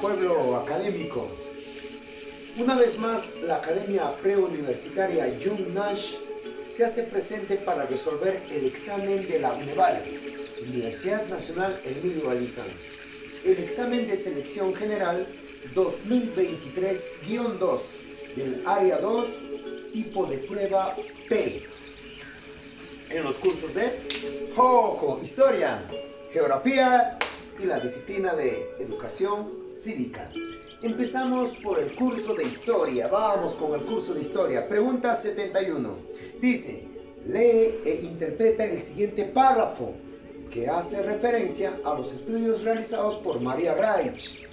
pueblo académico. Una vez más, la Academia Preuniversitaria John Nash se hace presente para resolver el examen de la UNEVAL, Universidad Nacional Emilio Alizán. El examen de selección general 2023-2 del área 2, tipo de prueba P. En los cursos de Historia, Geografía y la disciplina de Educación Cívica. Empezamos por el curso de Historia. Vamos con el curso de Historia. Pregunta 71. Dice, lee e interpreta el siguiente párrafo que hace referencia a los estudios realizados por María Reich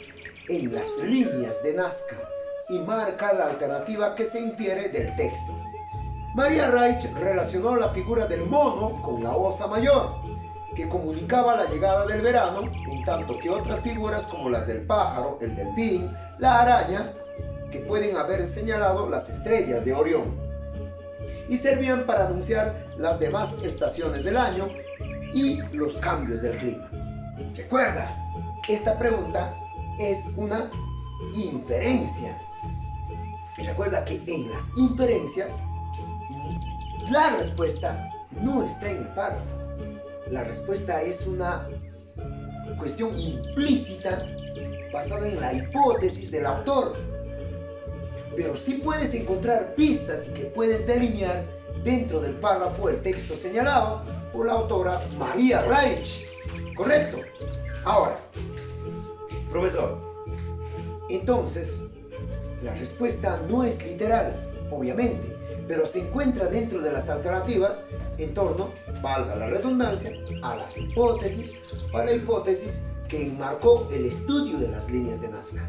en las líneas de Nazca y marca la alternativa que se infiere del texto. María Reich relacionó la figura del mono con la osa mayor, que comunicaba la llegada del verano, en tanto que otras figuras como las del pájaro, el delfín, la araña, que pueden haber señalado las estrellas de Orión, y servían para anunciar las demás estaciones del año y los cambios del clima. Recuerda, esta pregunta es una inferencia. Y recuerda que en las inferencias, la respuesta no está en el párrafo. La respuesta es una cuestión implícita basada en la hipótesis del autor. Pero sí puedes encontrar pistas y que puedes delinear dentro del párrafo el texto señalado por la autora María Reich. ¿Correcto? Ahora, profesor, entonces, la respuesta no es literal, obviamente, pero se encuentra dentro de las alternativas en torno, valga la redundancia, a las hipótesis, para la hipótesis que enmarcó el estudio de las líneas de Nazca.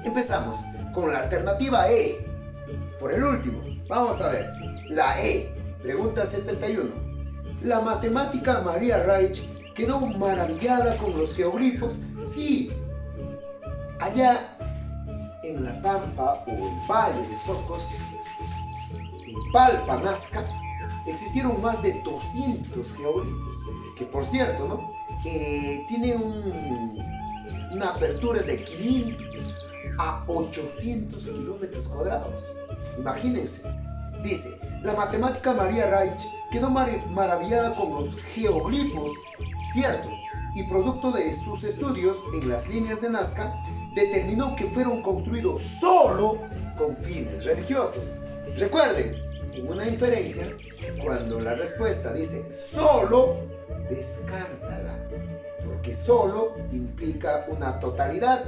Empezamos con la alternativa E, por el último. Vamos a ver, la E, pregunta 71. La matemática María Reich quedó maravillada con los geoglifos. Sí, allá en la Pampa o el Valle de Socos, en Palpa, Nazca, existieron más de 200 geoglifos, que por cierto, ¿no? Tienen una apertura de 500 a 800 kilómetros cuadrados. Imagínense. Dice, la matemática María Reich quedó maravillada con los geoglifos, cierto, y producto de sus estudios en las líneas de Nazca, determinó que fueron construidos solo con fines religiosos. Recuerden, en una inferencia, cuando la respuesta dice solo, descártala, porque solo implica una totalidad,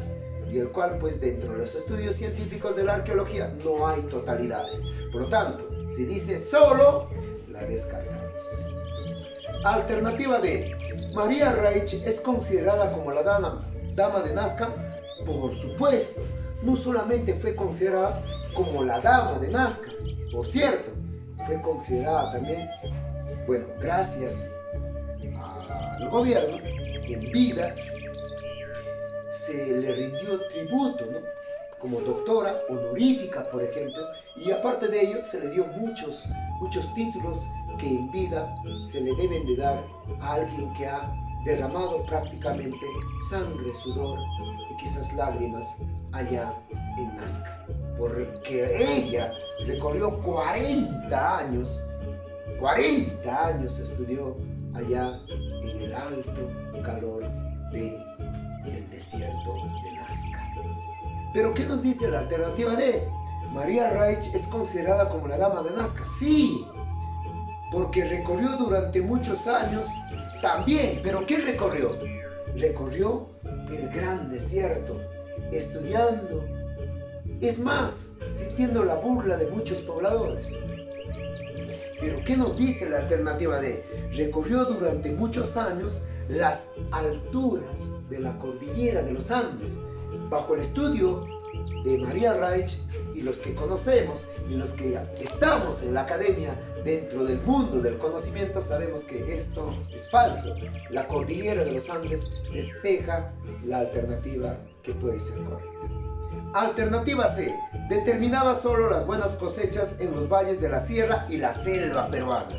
y el cual pues dentro de los estudios científicos de la arqueología no hay totalidades. Por lo tanto, si dice solo, la descartamos. Alternativa D. María Reich es considerada como la dama de Nazca. Por supuesto, no solamente fue considerada como la dama de Nazca, por cierto, fue considerada también, bueno, gracias al gobierno, en vida, se le rindió tributo, ¿no? Como doctora honorífica, por ejemplo, y aparte de ello se le dio muchos títulos que en vida se le deben de dar a alguien que ha derramado prácticamente sangre, sudor y quizás lágrimas allá en Nazca, porque ella recorrió 40 años estudió allá en el alto calor del desierto de Nazca. Pero ¿qué nos dice la alternativa D? María Reich es considerada como la dama de Nazca. Sí, porque recorrió durante muchos años también. ¿Pero qué recorrió? Recorrió el gran desierto, estudiando. Es más, sintiendo la burla de muchos pobladores. ¿Pero qué nos dice la alternativa D? Recorrió durante muchos años las alturas de la cordillera de los Andes, bajo el estudio de María Reich, y los que conocemos y los que estamos en la academia dentro del mundo del conocimiento sabemos que esto es falso. La cordillera de los Andes despeja la alternativa que puede ser correcta. Alternativa C. Determinaba solo las buenas cosechas en los valles de la sierra y la selva peruana.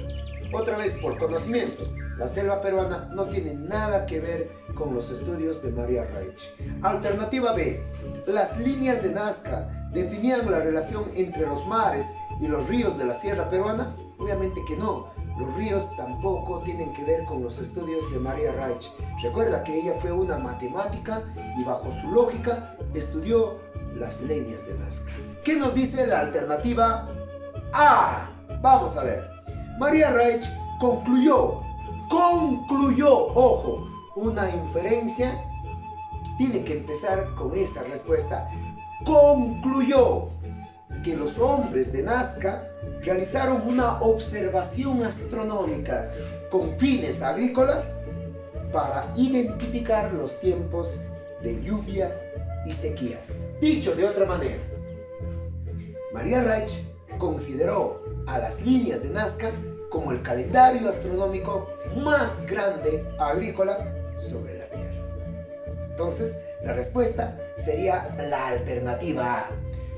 Otra vez por conocimiento. La selva peruana no tiene nada que ver con los estudios de María Reich. Alternativa B. Las líneas de Nazca definían la relación entre los mares y los ríos de la sierra peruana. Obviamente que no. Los ríos tampoco tienen que ver con los estudios de María Reich. Recuerda que ella fue una matemática y bajo su lógica estudió las líneas de Nazca. ¿Qué nos dice la alternativa A? Vamos a ver. María Reich concluyó, ojo, una inferencia tiene que empezar con esa respuesta. Concluyó que los hombres de Nazca realizaron una observación astronómica con fines agrícolas para identificar los tiempos de lluvia y sequía. Dicho de otra manera, María Reich consideró a las líneas de Nazca como el calendario astronómico más grande agrícola sobre la Tierra. Entonces, la respuesta sería la alternativa A.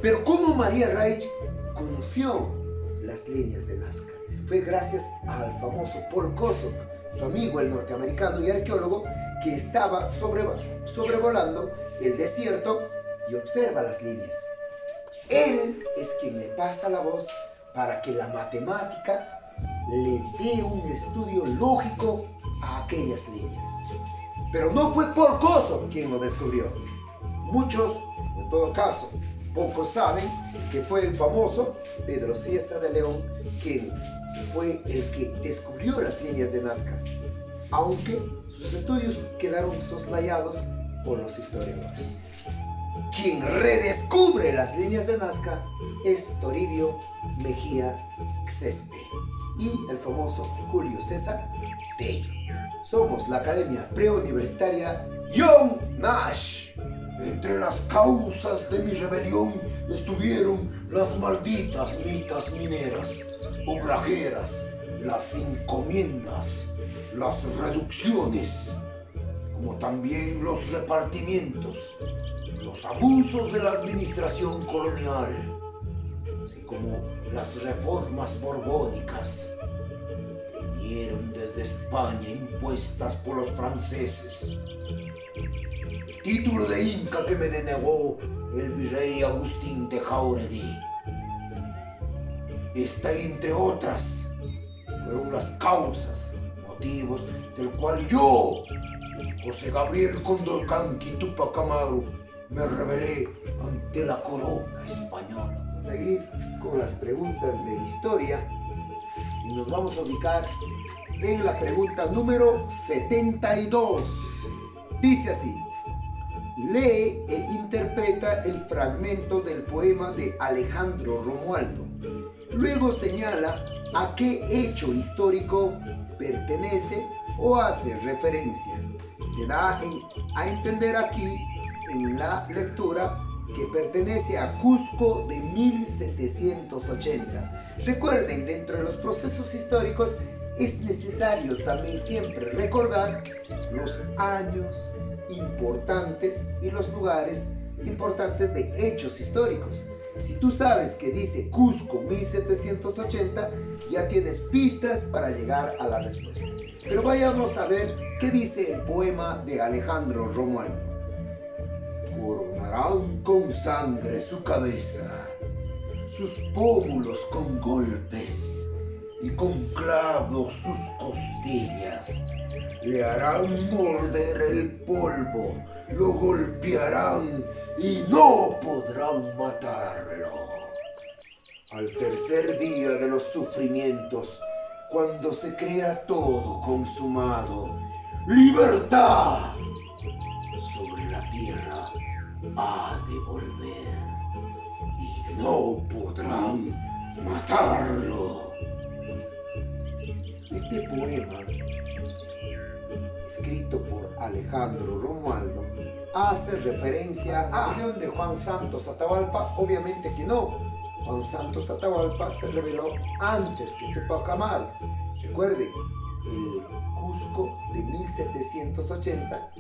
Pero ¿cómo María Reich conoció las líneas de Nazca? Fue gracias al famoso Paul Kosok, su amigo el norteamericano y arqueólogo, que estaba sobrevolando el desierto y observa las líneas. Él es quien le pasa la voz para que la matemática le dé un estudio lógico a aquellas líneas. Pero no fue Paul Kosok quien lo descubrió. Muchos, en todo caso, pocos saben que fue el famoso Pedro Cieza de León quien fue el que descubrió las líneas de Nazca, aunque sus estudios quedaron soslayados por los historiadores. Quien redescubre las líneas de Nazca es Toribio Mejía Xespe y el famoso Julio César Tello. Somos la Academia Preuniversitaria John Nash. Entre las causas de mi rebelión estuvieron las malditas mitas mineras, obrajeras, las encomiendas, las reducciones, como también los repartimientos, los abusos de la administración colonial, así como las reformas borbónicas que vinieron desde España impuestas por los franceses. El título de Inca que me denegó el virrey Agustín de Jáuregui. Esta, entre otras, fueron las causas, motivos del cual yo, José Gabriel Condorcanqui Túpac Amaru, me rebelé ante la corona española. Vamos a seguir con las preguntas de historia y nos vamos a ubicar en la pregunta número 72. Dice así: lee e interpreta el fragmento del poema de Alejandro Romualdo. Luego señala a qué hecho histórico pertenece o hace referencia. Te da a entender aquí en la lectura que pertenece a Cusco de 1780. Recuerden, dentro de los procesos históricos es necesario también siempre recordar los años importantes y los lugares importantes de hechos históricos. Si tú sabes que dice Cusco 1780, ya tienes pistas para llegar a la respuesta. Pero vayamos a ver qué dice el poema de Alejandro Romualdo. Coronarán con sangre su cabeza, sus pómulos con golpes y con clavos sus costillas. Le harán morder el polvo, lo golpearán y no podrán matarlo. Al tercer día de los sufrimientos, cuando se crea todo consumado, ¡libertad! Sobre la tierra ha de volver y no podrán matarlo. Este poema, escrito por Alejandro Romualdo, hace referencia a la rebelión de Juan Santos Atahualpa. Obviamente que no. Juan Santos Atahualpa se rebeló antes que Túpac Amaru. Recuerden, el Cusco de 1780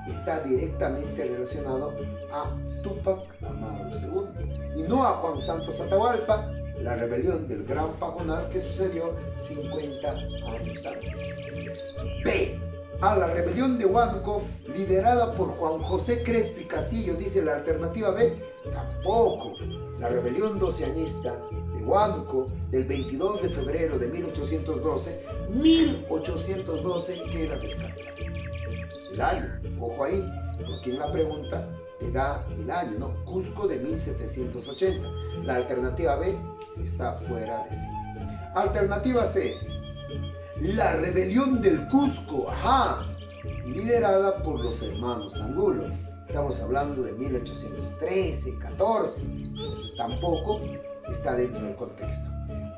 está directamente relacionado a Túpac Amaru II y no a Juan Santos Atahualpa, la rebelión del Gran Pajonal que sucedió 50 años antes. B. A la rebelión de Huánuco, liderada por Juan José Crespi Castillo, dice la alternativa B, tampoco. La rebelión doceañista de Huánuco del 22 de febrero de 1812 queda descartada. El año, ojo ahí, porque en la pregunta te da el año, ¿no? Cusco de 1780. La alternativa B está fuera de sí. Alternativa C. La rebelión del Cusco, liderada por los hermanos Angulo. Estamos hablando de 1813, 14, entonces tampoco está dentro del contexto.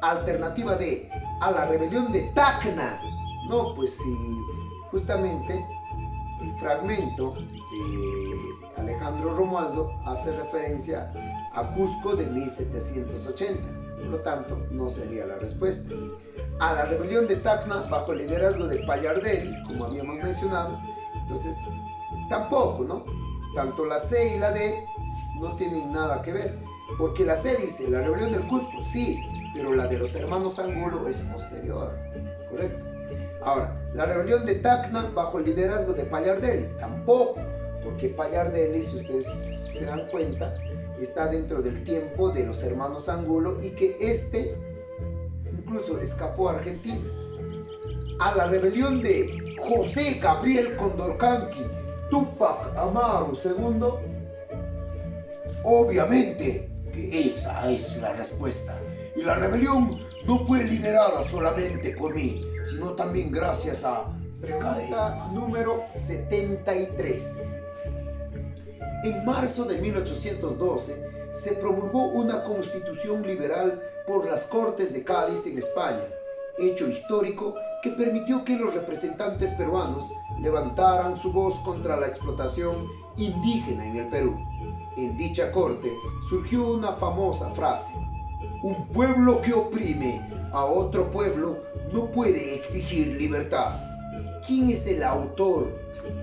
Alternativa D. A la rebelión de Tacna. No, pues si justamente el fragmento de Alejandro Romualdo hace referencia a Cusco de 1780, por lo tanto no sería la respuesta. A la rebelión de Tacna bajo el liderazgo de Pallardelli, como habíamos mencionado, entonces tampoco, ¿no? Tanto la C y la D no tienen nada que ver, porque la C dice la rebelión del Cusco, sí, pero la de los hermanos Angulo es posterior, ¿correcto? Ahora, la rebelión de Tacna bajo el liderazgo de Pallardelli, tampoco, porque Pallardelli, si ustedes se dan cuenta, está dentro del tiempo de los hermanos Angulo y que incluso escapó a Argentina. A la rebelión de José Gabriel Condorcanqui, Túpac Amaru II, obviamente que esa es la respuesta. Y la rebelión no fue liderada solamente por mí, sino también gracias a pregunta número 73. En marzo de 1812 se promulgó una constitución liberal por las Cortes de Cádiz en España, hecho histórico que permitió que los representantes peruanos levantaran su voz contra la explotación indígena en el Perú. En dicha corte surgió una famosa frase: un pueblo que oprime a otro pueblo no puede exigir libertad. ¿Quién es el autor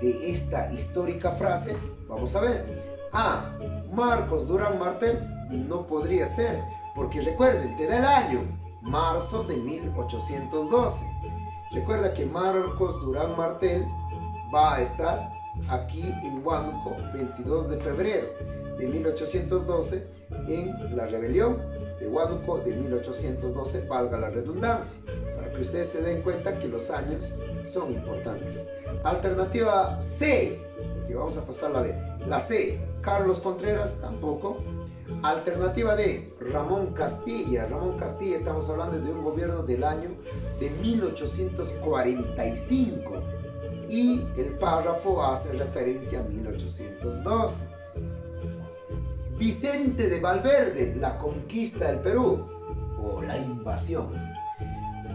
de esta histórica frase? Vamos a ver. A. Marcos Durán Martel. No podría ser, porque recuerden, te da el año, marzo de 1812. Recuerda que Marcos Durán Martel va a estar aquí en Huánuco 22 de febrero de 1812 en la rebelión de Huánuco de 1812, valga la redundancia, para que ustedes se den cuenta que los años son importantes. Alternativa C, porque vamos a pasar la B. La C, Carlos Contreras, tampoco. Alternativa D, Ramón Castilla. Ramón Castilla, estamos hablando de un gobierno del año de 1845 y el párrafo hace referencia a 1812. Vicente de Valverde, la conquista del Perú o la invasión.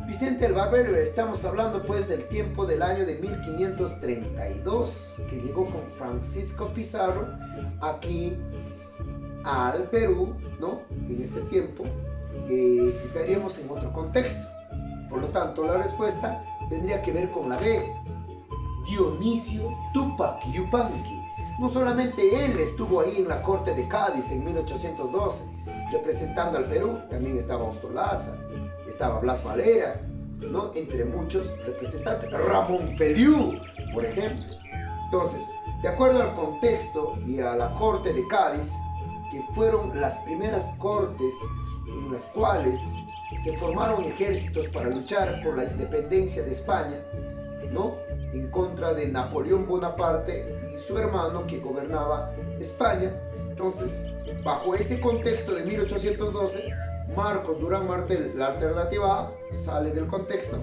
Vicente de Valverde, estamos hablando pues del tiempo del año de 1532, que llegó con Francisco Pizarro aquí al Perú, ¿no? En ese tiempo estaríamos en otro contexto. Por lo tanto, la respuesta tendría que ver con la B. Dionisio Túpac Yupanqui. No solamente él estuvo ahí en la corte de Cádiz en 1812, representando al Perú, también estaba Ostolaza, estaba Blas Valera, ¿no? Entre muchos representantes. Ramón Feliú, por ejemplo. Entonces, de acuerdo al contexto y a la corte de Cádiz, que fueron las primeras cortes en las cuales se formaron ejércitos para luchar por la independencia de España, ¿no? En contra de Napoleón Bonaparte y su hermano que gobernaba España. Entonces, bajo ese contexto de 1812, Marcos Durán Martel, la alternativa A, sale del contexto.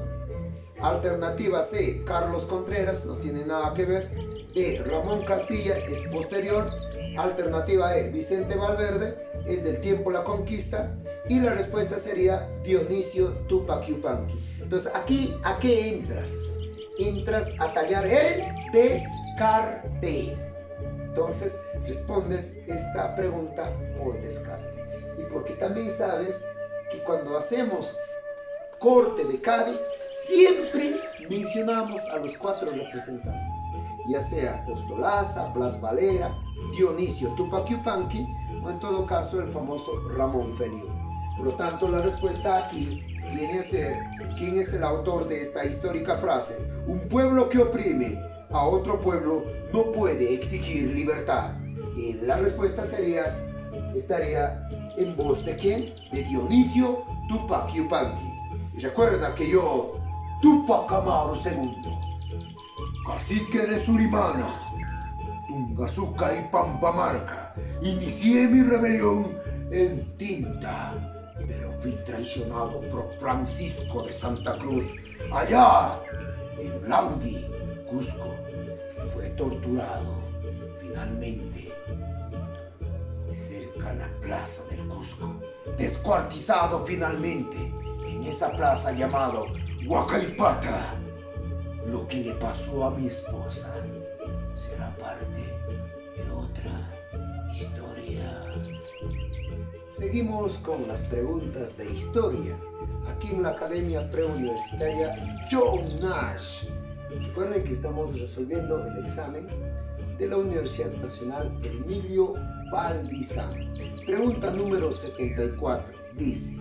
Alternativa C, Carlos Contreras, no tiene nada que ver. D, Ramón Castilla, es posterior. Alternativa E, Vicente Valverde, es del tiempo la conquista. Y la respuesta sería Dionisio Túpac Yupanqui. Entonces, aquí, ¿a qué entras? Entras a tallar el descarte. Entonces, respondes esta pregunta por descarte. Y porque también sabes que cuando hacemos corte de Cádiz, siempre mencionamos a los 4 representantes, ya sea Ostolaza, Blas Valera, Dionisio Túpac Yupanqui o en todo caso el famoso Ramón Feliú. Por lo tanto, la respuesta aquí viene a ser: ¿quién es el autor de esta histórica frase? Un pueblo que oprime a otro pueblo no puede exigir libertad. Y la respuesta estaría en voz ¿de quién? De Dionisio Tupac Yupanqui. Y recuerda que yo, Tupac Amaru II, cacique de Surimana, Tungazuca y Pampamarca, inicié mi rebelión en Tinta, pero fui traicionado por Francisco de Santa Cruz, allá en Langui, Cusco. Fue torturado finalmente cerca de la plaza del Cusco, descuartizado finalmente en esa plaza llamado Huacaipata. Lo que le pasó a mi esposa será parte de otra historia. Seguimos con las preguntas de historia, aquí en la Academia Preuniversitaria John Nash. Recuerden que estamos resolviendo el examen de la Universidad Nacional Emilio Valdizán. Pregunta número 74. Dice: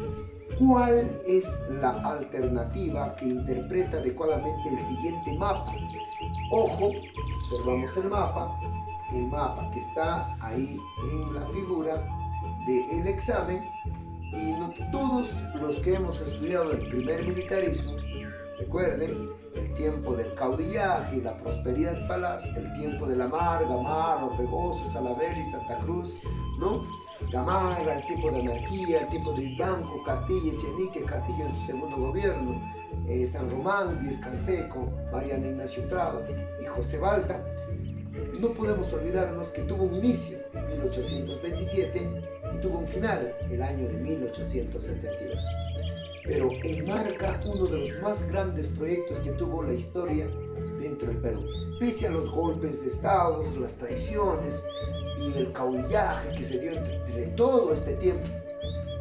¿cuál es la alternativa que interpreta adecuadamente el siguiente mapa? Ojo, observamos el mapa que está ahí en la figura del examen, y todos los que hemos estudiado el primer militarismo, recuerden, el tiempo del caudillaje y la prosperidad falaz, el tiempo de la Mar, Gamarra, Orbegoso, Salaverry, Santa Cruz, ¿no? Gamarra, el tiempo de anarquía, el tiempo de Banco, Castilla, Echenique, Castillo en su segundo gobierno, San Román, Díez Canseco, Mariano Ignacio Prado y José Balta. No podemos olvidarnos que tuvo un inicio en 1827 y tuvo un final el año de 1872. Pero enmarca uno de los más grandes proyectos que tuvo la historia dentro del Perú. Pese a los golpes de Estado, las traiciones y el caudillaje que se dio entre todo este tiempo,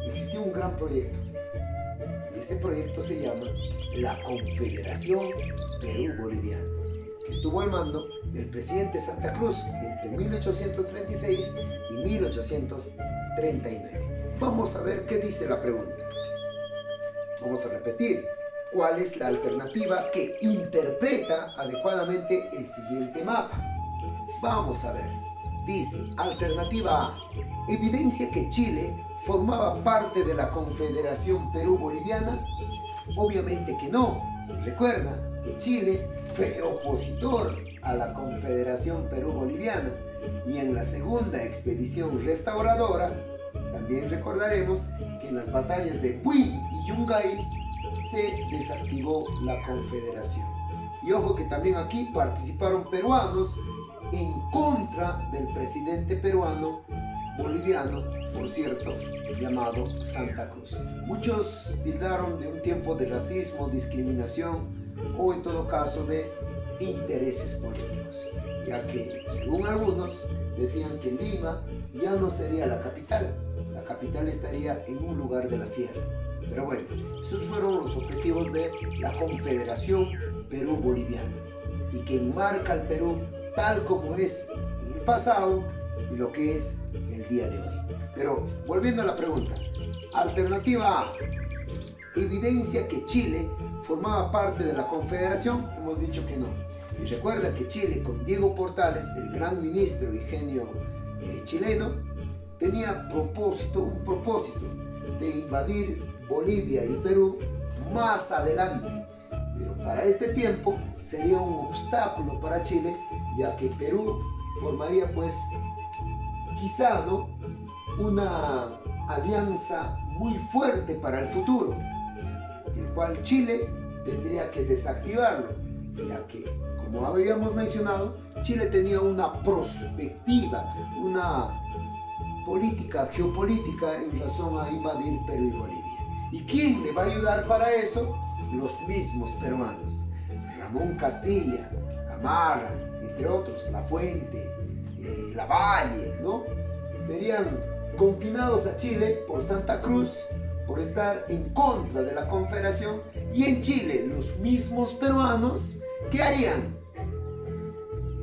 existió un gran proyecto. Y ese proyecto se llama la Confederación Perú-Boliviana, que estuvo al mando del presidente Santa Cruz entre 1836 y 1839. Vamos a ver qué dice la pregunta. Vamos a repetir. ¿Cuál es la alternativa que interpreta adecuadamente el siguiente mapa? Vamos a ver. Dice, alternativa A: evidencia que Chile formaba parte de la Confederación Perú-Boliviana. Obviamente que no. Recuerda que Chile fue opositor a la Confederación Perú-Boliviana, y en la segunda expedición restauradora también recordaremos que en las batallas de Buin y Yungay se desactivó la Confederación. Y ojo que también aquí participaron peruanos en contra del presidente peruano boliviano, por cierto, llamado Santa Cruz. Muchos tildaron de un tiempo de racismo, discriminación o en todo caso de intereses políticos, ya que según algunos decían que Lima ya no sería la capital estaría en un lugar de la sierra. Pero bueno, esos fueron los objetivos de la Confederación Perú-Boliviana, y que enmarca al Perú tal como es en el pasado y lo que es el día de hoy. Pero volviendo a la pregunta, alternativa A: evidencia que Chile formaba parte de la Confederación. Hemos dicho que no. Y recuerda que Chile, con Diego Portales, el gran ministro y genio chileno, tenía un propósito de invadir Bolivia y Perú más adelante. Pero para este tiempo sería un obstáculo para Chile, ya que Perú formaría pues quizá, ¿no?, una alianza muy fuerte para el futuro, el cual Chile tendría que desactivarlo, ya que, como habíamos mencionado, Chile tenía una perspectiva, una política geopolítica en razón a invadir Perú y Bolivia. ¿Y quién le va a ayudar para eso? Los mismos peruanos. Ramón Castilla, Gamarra, entre otros, La Fuente, Lavalle, ¿no? Serían confinados a Chile por Santa Cruz, por estar en contra de la Confederación, y en Chile los mismos peruanos, ¿qué harían?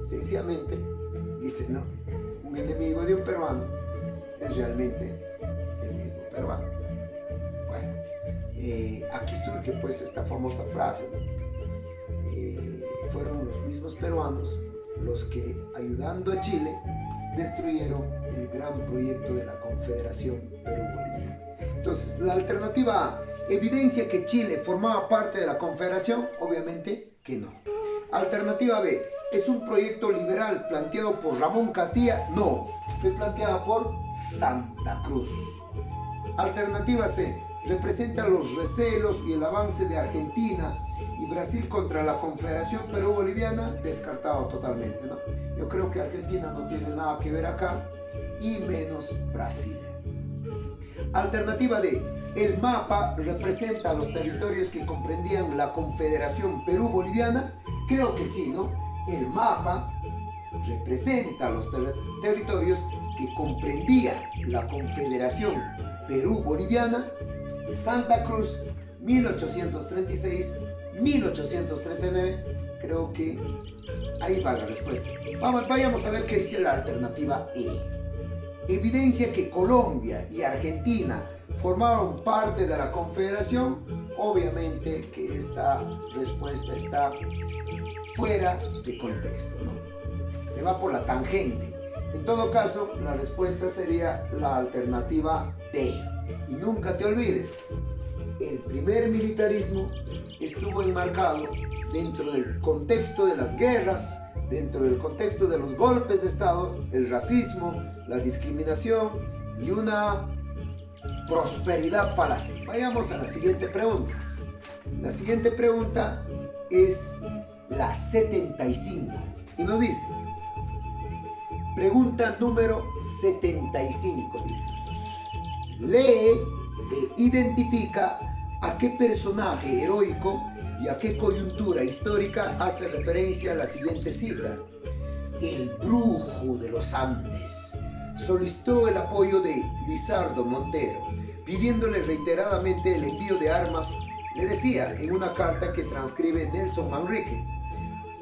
Sencillamente dicen, no, un enemigo de un peruano es realmente el mismo peruano. Aquí surge pues esta famosa frase, ¿no? Fueron los mismos peruanos los que, ayudando a Chile, destruyeron el gran proyecto de la Confederación Perú-Bolivia. Entonces, la alternativa A, ¿evidencia que Chile formaba parte de la Confederación? Obviamente que no. Alternativa B, ¿es un proyecto liberal planteado por Ramón Castilla? No, fue planteada por Santa Cruz. Alternativa C, ¿representa los recelos y el avance de Argentina y Brasil contra la Confederación Perú-Boliviana? Descartado totalmente, ¿no? Yo creo que Argentina no tiene nada que ver acá, y menos Brasil. Alternativa D, ¿el mapa representa los territorios que comprendían la Confederación Perú-Boliviana? Creo que sí, ¿no? El mapa representa los territorios que comprendía la Confederación Perú-Boliviana de Santa Cruz, 1836-1839. Creo que ahí va la respuesta. Vayamos a ver qué dice la alternativa E. ¿Evidencia que Colombia y Argentina formaron parte de la Confederación? Obviamente que esta respuesta está fuera de contexto, ¿no? Se va por la tangente. En todo caso, la respuesta sería la alternativa D. Y nunca te olvides, el primer militarismo estuvo enmarcado dentro del contexto de las guerras, dentro del contexto de los golpes de Estado, el racismo, la discriminación y una prosperidad falaz. Vayamos a la siguiente pregunta. La siguiente pregunta es la 75 y nos dice, pregunta número 75, dice, lee e identifica a qué personaje heroico y a qué coyuntura histórica hace referencia a la siguiente cita. El brujo de los Andes solicitó el apoyo de Lizardo Montero, pidiéndole reiteradamente el envío de armas. Le decía en una carta que transcribe Nelson Manrique,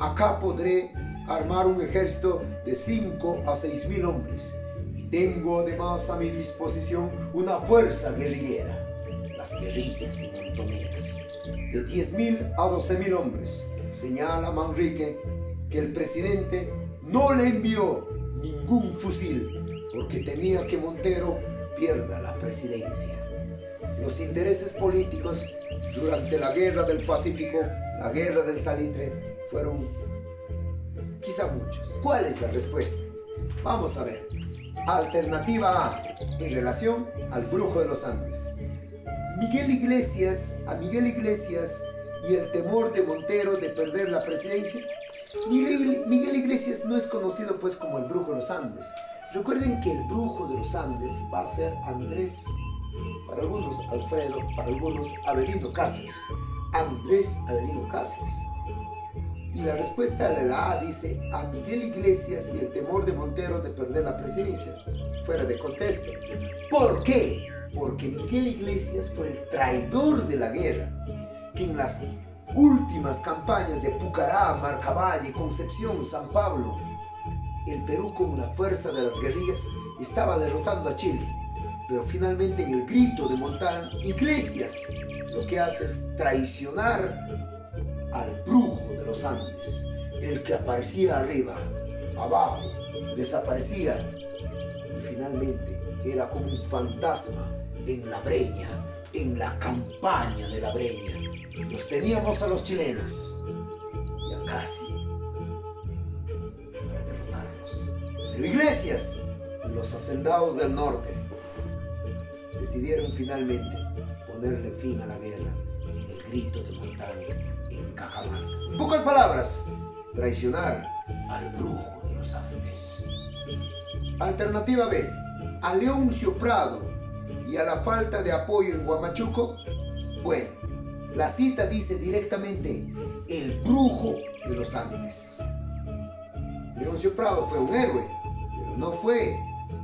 acá podré armar un ejército de 5 a 6 mil hombres y tengo además a mi disposición una fuerza guerrillera, las guerrillas y montoneras, de 10.000 a 12.000 hombres. Señala Manrique que el presidente no le envió ningún fusil porque temía que Montero pierda la presidencia. Los intereses políticos durante la Guerra del Pacífico, la Guerra del Salitre, fueron quizá muchos. ¿Cuál es la respuesta? Vamos a ver. Alternativa A, en relación al brujo de los Andes. A Miguel Iglesias y el temor de Montero de perder la presidencia. Miguel Iglesias no es conocido pues como el brujo de los Andes. Recuerden que el brujo de los Andes va a ser Andrés, para algunos Alfredo, para algunos Avelino Cáceres. Andrés Avelino Cáceres. Y la respuesta de la A dice a Miguel Iglesias y el temor de Montero de perder la presidencia. Fuera de contexto. ¿Por qué? Porque Miguel Iglesias fue el traidor de la guerra, que en las últimas campañas de Pucará, Marcavalle, Concepción, San Pablo, el Perú con la fuerza de las guerrillas estaba derrotando a Chile. Pero finalmente en el grito de Montán, Iglesias lo que hace es traicionar al brujo de los Andes, el que aparecía arriba, abajo, desaparecía y finalmente era como un fantasma en la Breña, en la campaña de la Breña. Los teníamos a los chilenos ya casi para derrotarlos. Pero Iglesias, los hacendados del norte, decidieron finalmente ponerle fin a la guerra en el grito de Montaña en Cajamarca. En pocas palabras, traicionar al brujo de los Andes. Alternativa B, a Leoncio Prado y a la falta de apoyo en Huamachuco. Bueno, la cita dice directamente el brujo de los Andes. Leoncio Prado fue un héroe, pero no fue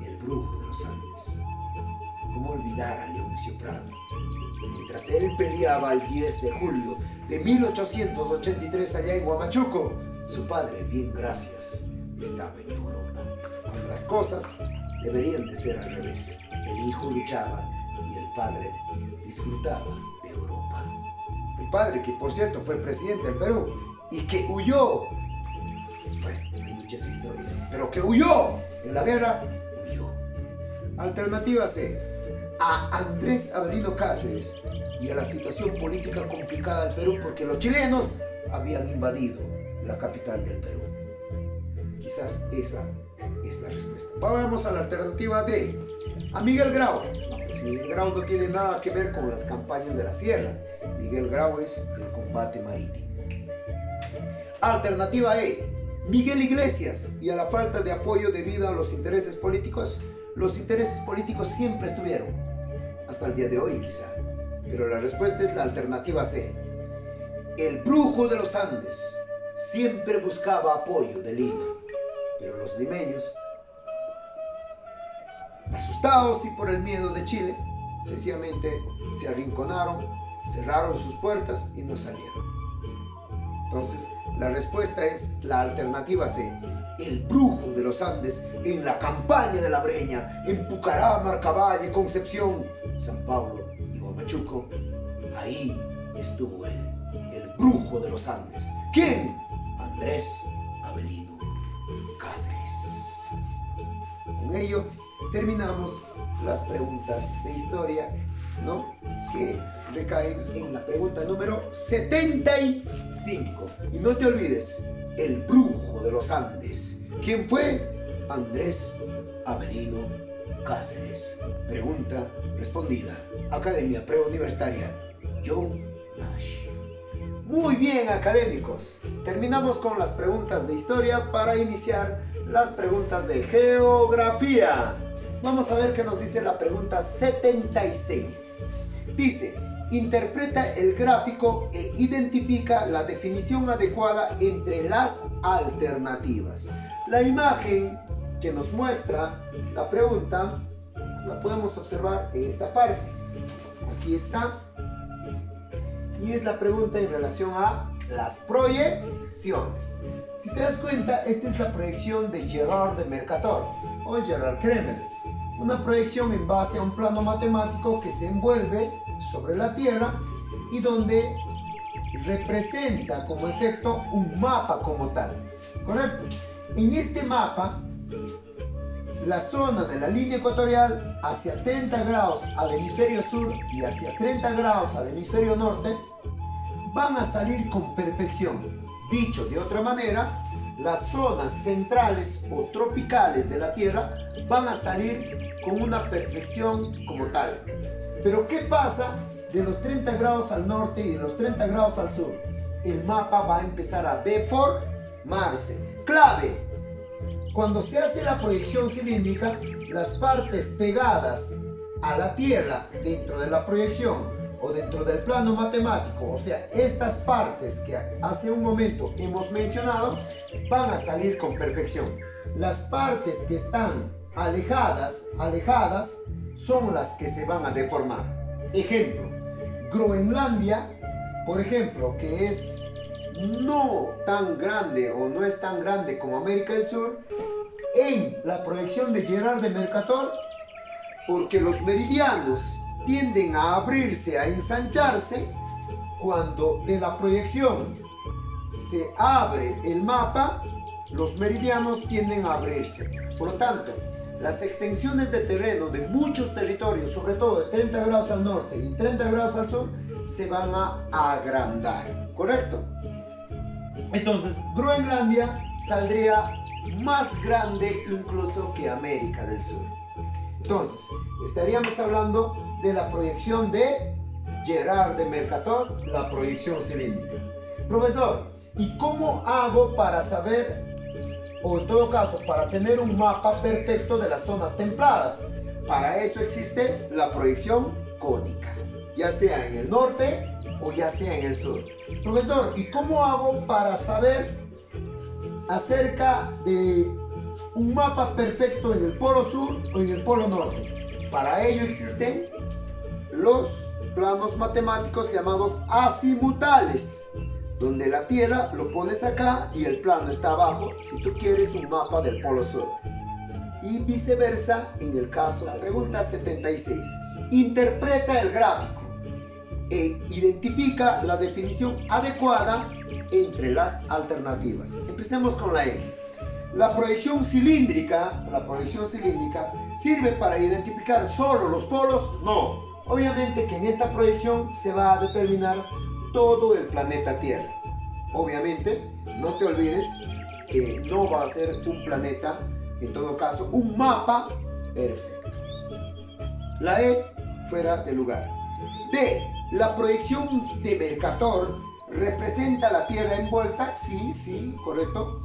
el brujo de los Andes. ¿Cómo olvidar a Leoncio Prado? Mientras él peleaba el 10 de julio de 1883 allá en Huamachuco, su padre, bien gracias, estaba en Europa. Cuando las cosas deberían de ser al revés. El hijo luchaba y el padre disfrutaba de Europa. Mi padre, que por cierto fue presidente del Perú y que huyó, bueno, hay muchas historias, pero que huyó en la guerra, huyó. Alternativa C, a Andrés Avelino Cáceres y a la situación política complicada del Perú porque los chilenos habían invadido la capital del Perú. Quizás esa es la respuesta. Vamos a la alternativa D, a Miguel Grau. No, pues Miguel Grau no tiene nada que ver con las campañas de la sierra. Miguel Grau es el combate marítimo. Alternativa E, Miguel Iglesias y a la falta de apoyo debido a los intereses políticos. Los intereses políticos siempre estuvieron, hasta el día de hoy quizá, pero la respuesta es la alternativa C. El brujo de los Andes siempre buscaba apoyo de Lima, pero los limeños, asustados y por el miedo de Chile, sencillamente se arrinconaron, cerraron sus puertas y no salieron. Entonces, la respuesta es la alternativa C. El brujo de los Andes en la campaña de la Breña, en Pucará, Marcavalle, Concepción, San Pablo y Huamachuco. Ahí estuvo él, el brujo de los Andes. ¿Quién? Andrés Avelino Cáceres. Con ello terminamos las preguntas de historia, ¿no?, que recaen en la pregunta número 75. Y no te olvides, el brujo de los Andes. ¿Quién fue? Andrés Avelino Cáceres. Pregunta respondida. Academia Preuniversitaria John Nash. Muy bien, académicos. Terminamos con las preguntas de historia para iniciar las preguntas de geografía. Vamos a ver qué nos dice la pregunta 76. Dice, interpreta el gráfico e identifica la definición adecuada entre las alternativas. La imagen que nos muestra la pregunta la podemos observar en esta parte. Aquí está. Y es la pregunta en relación a las proyecciones. Si te das cuenta, esta es la proyección de Gerard de Mercator o Gerard Kremer. Una proyección en base a un plano matemático que se envuelve sobre la Tierra y donde representa como efecto un mapa como tal. ¿Correcto? En este mapa, la zona de la línea ecuatorial hacia 30 grados al hemisferio sur y hacia 30 grados al hemisferio norte van a salir con perfección. Dicho de otra manera, las zonas centrales o tropicales de la Tierra van a salir con una perfección como tal. Pero ¿qué pasa de los 30 grados al norte y de los 30 grados al sur? El mapa va a empezar a deformarse. Clave: cuando se hace la proyección cilíndrica, las partes pegadas a la Tierra dentro de la proyección o dentro del plano matemático, o sea, estas partes que hace un momento hemos mencionado, van a salir con perfección. Las partes que están alejadas son las que se van a deformar. Ejemplo, Groenlandia, por ejemplo, que es no tan grande o no es tan grande como América del Sur, en la proyección de Gerard de Mercator, porque los meridianos tienden a abrirse, a ensancharse, cuando de la proyección se abre el mapa, los meridianos tienden a abrirse. Por lo tanto, las extensiones de terreno de muchos territorios, sobre todo de 30 grados al norte y 30 grados al sur, se van a agrandar, ¿correcto? Entonces, Groenlandia saldría más grande incluso que América del Sur. Entonces, estaríamos hablando de la proyección de Gerard de Mercator, la proyección cilíndrica. Profesor, ¿y cómo hago para saber, o en todo caso, para tener un mapa perfecto de las zonas templadas? Para eso existe la proyección cónica, ya sea en el norte o ya sea en el sur. Profesor, ¿y cómo hago para saber acerca de un mapa perfecto en el polo sur o en el polo norte? Para ello existen los planos matemáticos llamados azimutales, donde la Tierra lo pones acá y el plano está abajo si tú quieres un mapa del polo sur. Y viceversa en el caso de la pregunta 76. Interpreta el gráfico. e identifica la definición adecuada entre las alternativas. Empecemos con la E. La proyección cilíndrica sirve para identificar solo los polos. No, obviamente que en esta proyección se va a determinar todo el planeta Tierra. Obviamente, no te olvides que no va a ser un planeta, en todo caso, un mapa perfecto. La E, fuera de lugar. D. La proyección de Mercator representa la Tierra envuelta, sí, correcto,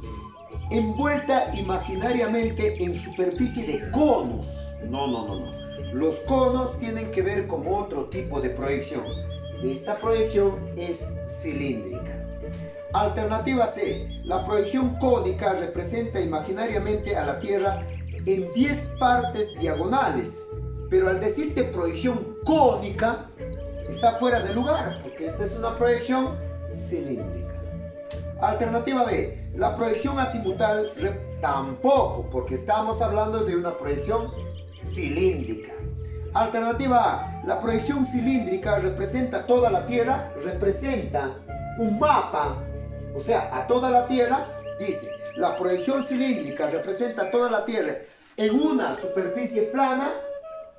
envuelta imaginariamente en superficie de conos. No. Los conos tienen que ver con otro tipo de proyección. Esta proyección es cilíndrica. Alternativa C. La proyección cónica representa imaginariamente a la Tierra en 10 partes diagonales. Pero al decirte proyección cónica, está fuera de lugar, porque esta es una proyección cilíndrica. Alternativa B. La proyección azimutal tampoco, porque estamos hablando de una proyección cilíndrica. Alternativa A. La proyección cilíndrica representa toda la Tierra, representa un mapa, o sea, a toda la Tierra. Dice, la proyección cilíndrica representa toda la Tierra en una superficie plana,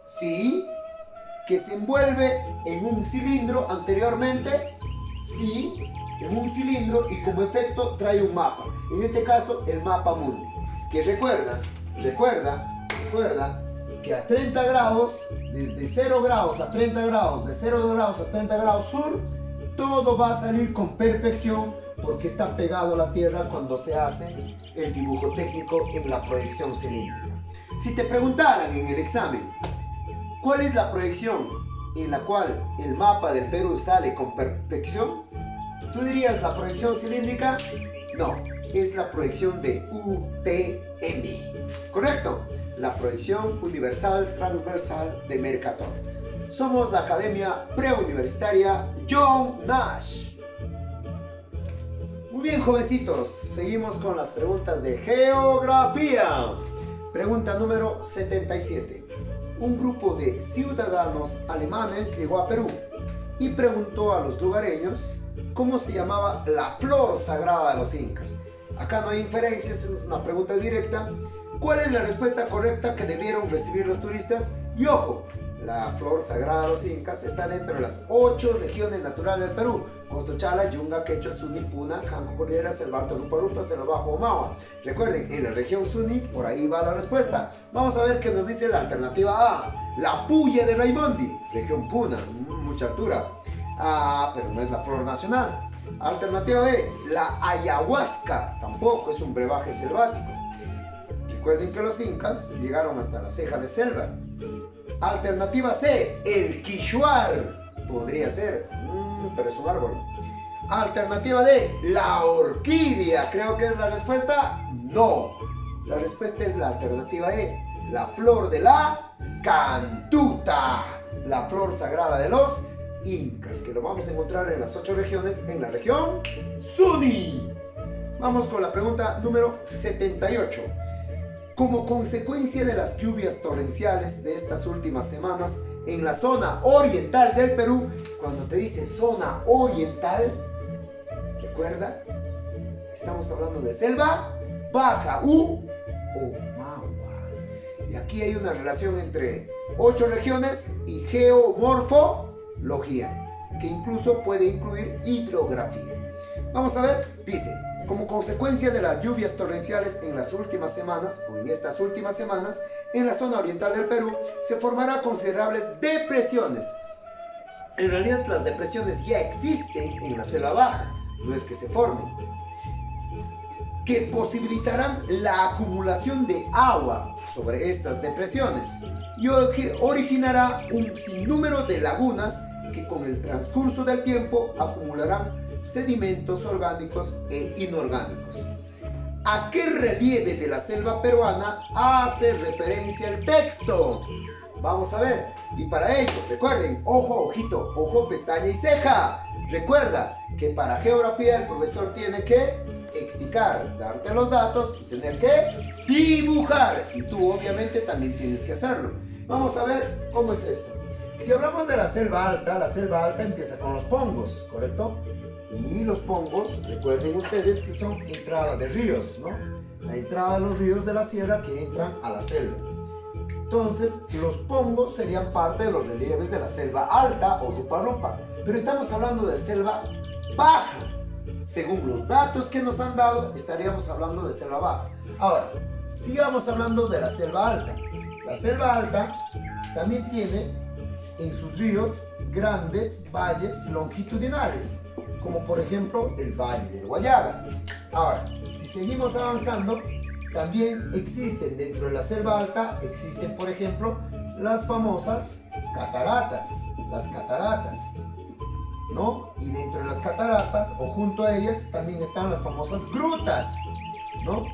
sí, que se envuelve en un cilindro anteriormente, sí, en un cilindro, y como efecto trae un mapa, en este caso el mapa mundi, que recuerda que a 30 grados, desde 0 grados a 30 grados, de 0 grados a 30 grados sur, todo va a salir con perfección porque está pegado a la Tierra cuando se hace el dibujo técnico en la proyección cilíndrica. Si te preguntaran en el examen, ¿cuál es la proyección en la cual el mapa del Perú sale con perfección? ¿Tú dirías la proyección cilíndrica? No, es la proyección de UTM. ¿Correcto? La proyección universal transversal de Mercator. Somos la Academia Preuniversitaria John Nash. Muy bien, jovencitos, seguimos con las preguntas de geografía. Pregunta número 77. Un grupo de ciudadanos alemanes llegó a Perú y preguntó a los lugareños cómo se llamaba la flor sagrada de los incas. Acá no hay inferencias, es una pregunta directa. ¿Cuál es la respuesta correcta que debieron recibir los turistas? Y ojo, la flor sagrada de los incas está dentro de las 8 regiones naturales del Perú: Costochala, Yunga, Quechua, Suni, Puna, Janco, Cordillera, Selva, Lupa, Selva Bajo, Omagua. Recuerden, en la región Suni, por ahí va la respuesta. Vamos a ver qué nos dice la alternativa A. La Puya de Raimondi, región Puna, mucha altura. Pero no es la flor nacional. Alternativa B. La ayahuasca, tampoco es un brebaje selvático. Recuerden que los incas llegaron hasta la ceja de selva. Alternativa C, el quichuar, podría ser, pero es un árbol. Alternativa D, la orquídea, creo que es la respuesta. No, la respuesta es la alternativa E, la flor de la cantuta, la flor sagrada de los incas, que lo vamos a encontrar en las 8 regiones, en la región Suni. Vamos con la pregunta número 78. Como consecuencia de las lluvias torrenciales de estas últimas semanas en la zona oriental del Perú, cuando te dice zona oriental, recuerda, estamos hablando de selva baja o Omagua. Y aquí hay una relación entre 8 regiones y geomorfología, que incluso puede incluir hidrografía. Vamos a ver, dice: como consecuencia de las lluvias torrenciales en las últimas semanas, o en estas últimas semanas, en la zona oriental del Perú, se formarán considerables depresiones. En realidad, las depresiones ya existen en la selva baja, no es que se formen, que posibilitarán la acumulación de agua sobre estas depresiones y originará un sinnúmero de lagunas que con el transcurso del tiempo acumularán sedimentos orgánicos e inorgánicos. ¿A qué relieve de la selva peruana hace referencia el texto? Vamos a ver. Y para ello, recuerden, ojo, ojito, ojo, pestaña y ceja. Recuerda que para geografía el profesor tiene que explicar, darte los datos y tener que dibujar. Y tú obviamente también tienes que hacerlo. Vamos a ver cómo es esto. Si hablamos de la selva alta empieza con los pongos, ¿correcto? Y los pongos, recuerden ustedes que son entrada de ríos, ¿no? La entrada de los ríos de la sierra que entran a la selva. Entonces, los pongos serían parte de los relieves de la selva alta o Rupa-Rupa. Pero estamos hablando de selva baja. Según los datos que nos han dado, estaríamos hablando de selva baja. Ahora, sigamos hablando de la selva alta. La selva alta también tiene en sus ríos grandes valles longitudinales, como por ejemplo el Valle del Guayaga. Ahora, si seguimos avanzando, también existen dentro de la selva alta, existen por ejemplo las famosas cataratas, ¿no? Y dentro de las cataratas o junto a ellas también están las famosas grutas, ¿no?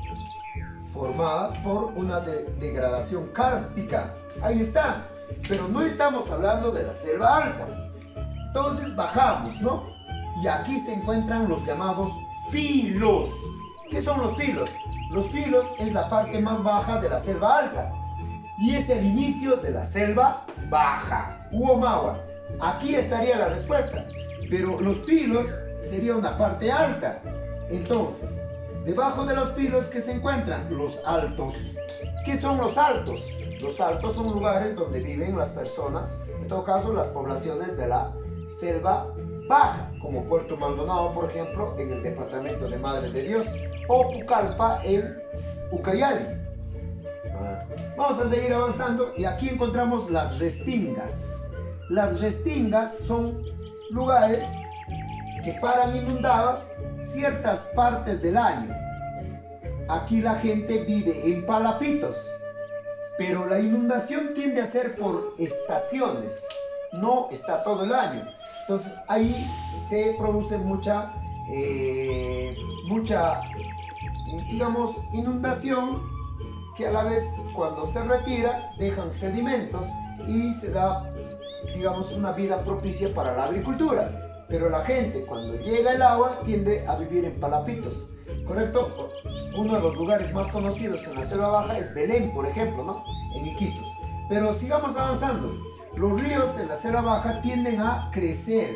Formadas por una degradación kárstica. Ahí está, pero no estamos hablando de la selva alta. Entonces bajamos, ¿no? Y aquí se encuentran los llamados filos. ¿Qué son los filos? Los filos es la parte más baja de la selva alta y es el inicio de la selva baja, Uomawa. Aquí estaría la respuesta, pero los filos sería una parte alta. Entonces, debajo de los filos que se encuentran los altos. ¿Qué son los altos? Los altos son lugares donde viven las personas, en todo caso las poblaciones de la selva baja, como Puerto Maldonado, por ejemplo, en el departamento de Madre de Dios, o Pucallpa en Ucayali. Vamos a seguir avanzando y aquí encontramos las restingas. Las restingas son lugares que paran inundadas ciertas partes del año. Aquí la gente vive en palafitos, pero la inundación tiende a ser por estaciones, no está todo el año. Entonces ahí se produce mucha, digamos, inundación, que a la vez cuando se retira dejan sedimentos y se da, digamos, una vida propicia para la agricultura. Pero la gente cuando llega el agua tiende a vivir en palafitos, ¿correcto? Uno de los lugares más conocidos en la selva baja es Belén, por ejemplo, ¿no? En Iquitos. Pero sigamos avanzando. Los ríos en la selva baja tienden a crecer,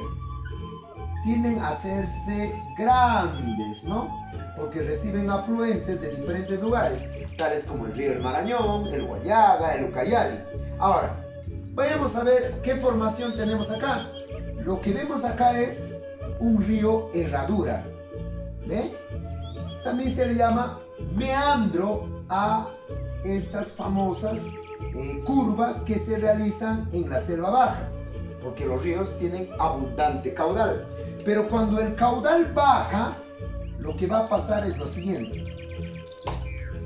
tienden a hacerse grandes, ¿no? Porque reciben afluentes de diferentes lugares, tales como el río El Marañón, el Guayaga, el Ucayali. Ahora, vayamos a ver qué formación tenemos acá. Lo que vemos acá es un río herradura, ¿ve? También se le llama meandro a estas famosas curvas que se realizan en la selva baja, porque los ríos tienen abundante caudal. Pero cuando el caudal baja, lo que va a pasar es lo siguiente: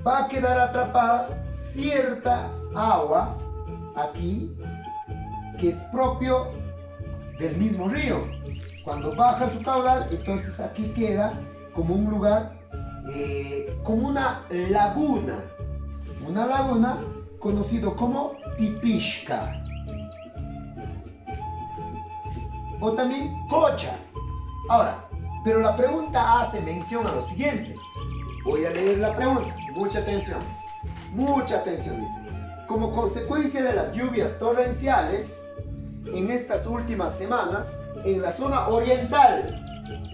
va a quedar atrapada cierta agua aquí que es propio del mismo río. Cuando baja su caudal, entonces aquí queda como un lugar, como una laguna conocido como Pipishka o también Cocha. Ahora, pero la pregunta hace mención a lo siguiente. Voy a leer la pregunta, mucha atención, dice: como consecuencia de las lluvias torrenciales en estas últimas semanas en la zona oriental,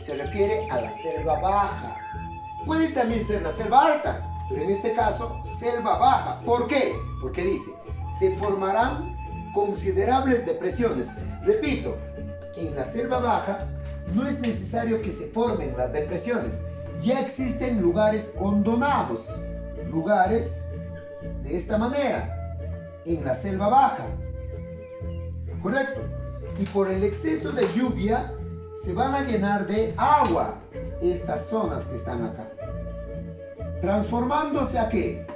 se refiere a la selva baja. Puede también ser la selva alta, pero en este caso selva baja. ¿Por qué? Porque dice: se formarán considerables depresiones. Repito, en la selva baja no es necesario que se formen las depresiones. Ya existen lugares hondonados, lugares de esta manera, en la selva baja. ¿Correcto? Y por el exceso de lluvia se van a llenar de agua estas zonas que están acá. ¿Transformándose a qué?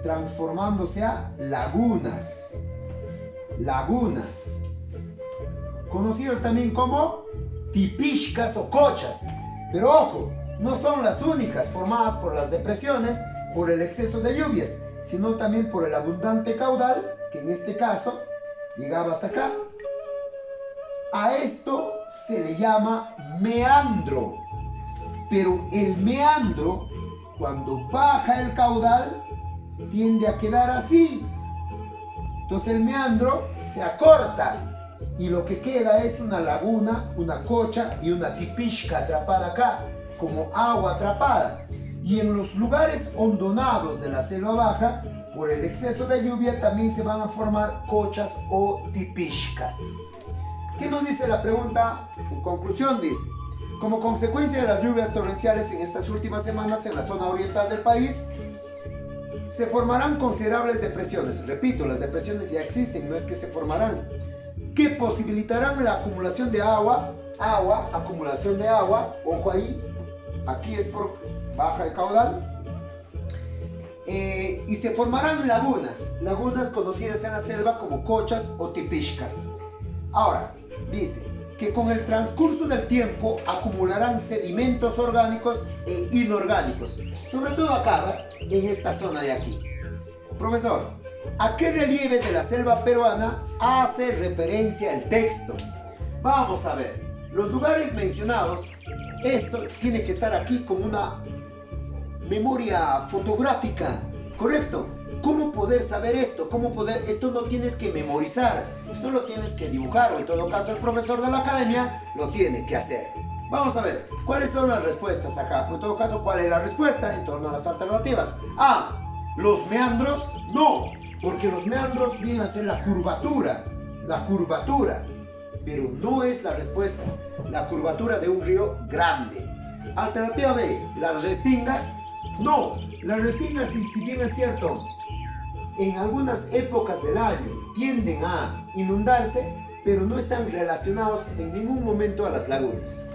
Transformándose a lagunas. Lagunas. Conocidos también como tipishkas o cochas. Pero ojo, no son las únicas formadas por las depresiones por el exceso de lluvias, sino también por el abundante caudal, que en este caso llegaba hasta acá. A esto se le llama meandro. Pero el meandro, cuando baja el caudal, tiende a quedar así. Entonces el meandro se acorta y lo que queda es una laguna, una cocha y una tipishka atrapada acá, como agua atrapada. Y en los lugares hondonados de la selva baja, por el exceso de lluvia también se van a formar cochas o tipishkas. ¿Qué nos dice la pregunta? En conclusión dice, como consecuencia de las lluvias torrenciales en estas últimas semanas en la zona oriental del país, se formarán considerables depresiones. Repito, las depresiones ya existen, no es que se formarán, que posibilitarán la acumulación de agua, acumulación de agua, ojo ahí, aquí es por baja de caudal, y se formarán lagunas conocidas en la selva como cochas o tipishkas. Ahora, dice que con el transcurso del tiempo acumularán sedimentos orgánicos e inorgánicos, sobre todo acá, en esta zona de aquí. Profesor, ¿a qué relieve de la selva peruana hace referencia el texto? Vamos a ver, los lugares mencionados, esto tiene que estar aquí como una memoria fotográfica, ¿correcto? ¿Cómo poder saber esto? Esto no tienes que memorizar, esto lo tienes que dibujar, o en todo caso el profesor de la academia lo tiene que hacer. Vamos a ver, ¿cuáles son las respuestas acá? En todo caso, ¿cuál es la respuesta en torno a las alternativas? A, los meandros, no, porque los meandros vienen a ser la curvatura, pero no es la respuesta, la curvatura de un río grande. Alternativa B, las restingas, no, las restingas, si bien es cierto, en algunas épocas del año tienden a inundarse, pero no están relacionados en ningún momento a las lagunas.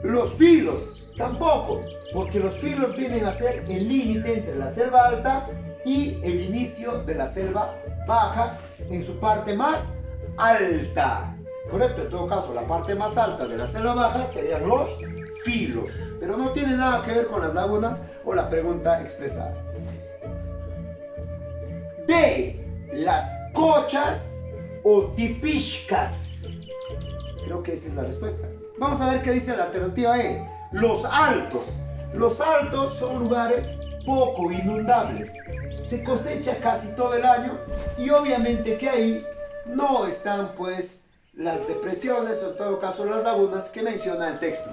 Los filos, tampoco, porque los filos vienen a ser el límite entre la selva alta y el inicio de la selva baja en su parte más alta. Correcto, en todo caso, la parte más alta de la selva baja serían los filos, pero no tiene nada que ver con las lagunas o la pregunta expresada. D, las cochas o tipishkas. Creo que esa es la respuesta. Vamos a ver qué dice la alternativa E. Los altos. Los altos son lugares poco inundables. Se cosecha casi todo el año y obviamente que ahí no están pues las depresiones o en todo caso las lagunas que menciona el texto.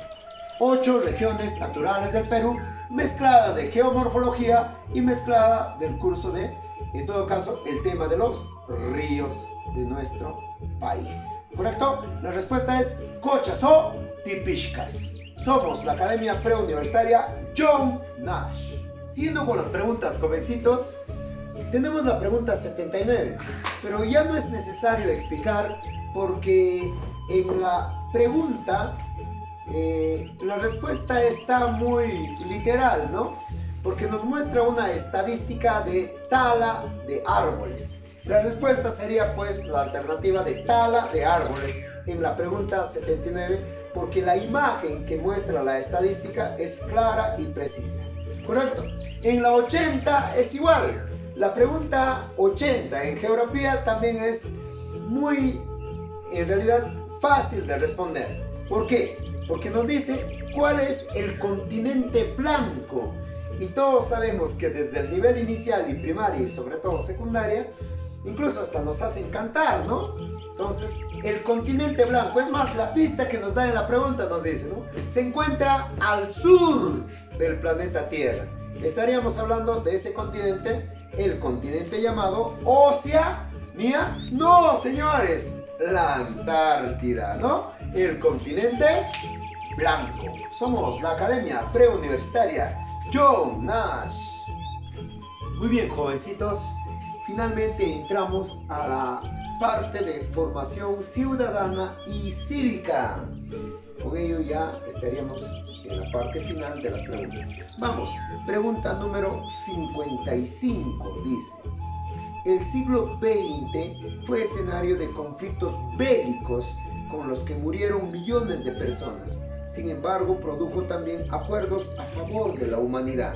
8 regiones naturales del Perú, mezclada de geomorfología y mezclada del curso de, en todo caso, el tema de los ríos de nuestro país. ¿Correcto? La respuesta es cochas o tipishkas. Somos la Academia Preuniversitaria John Nash. Siguiendo con las preguntas, jovencitos, tenemos la pregunta 79, pero ya no es necesario explicar porque en la pregunta la respuesta está muy literal, ¿no? Porque nos muestra una estadística de tala de árboles. La respuesta sería pues la alternativa de tala de árboles en la pregunta 79, porque la imagen que muestra la estadística es clara y precisa. ¿Correcto? En la 80 es igual. La pregunta 80 en geografía también es muy, en realidad, fácil de responder. ¿Por qué? Porque nos dice cuál es el continente blanco. Y todos sabemos que desde el nivel inicial y primaria y sobre todo secundaria, incluso hasta nos hacen cantar, ¿no? Entonces, el continente blanco, es más, la pista que nos da en la pregunta nos dice, ¿no? Se encuentra al sur del planeta Tierra. Estaríamos hablando de ese continente, el continente llamado Oceanía. No, señores, la Antártida, ¿no? El continente blanco. Somos la Academia Preuniversitaria John Nash. Muy bien, jovencitos. Finalmente entramos a la parte de formación ciudadana y cívica. Con ello ya estaríamos en la parte final de las preguntas. Vamos, pregunta número 55 dice: el siglo XX fue escenario de conflictos bélicos con los que murieron millones de personas. Sin embargo, produjo también acuerdos a favor de la humanidad.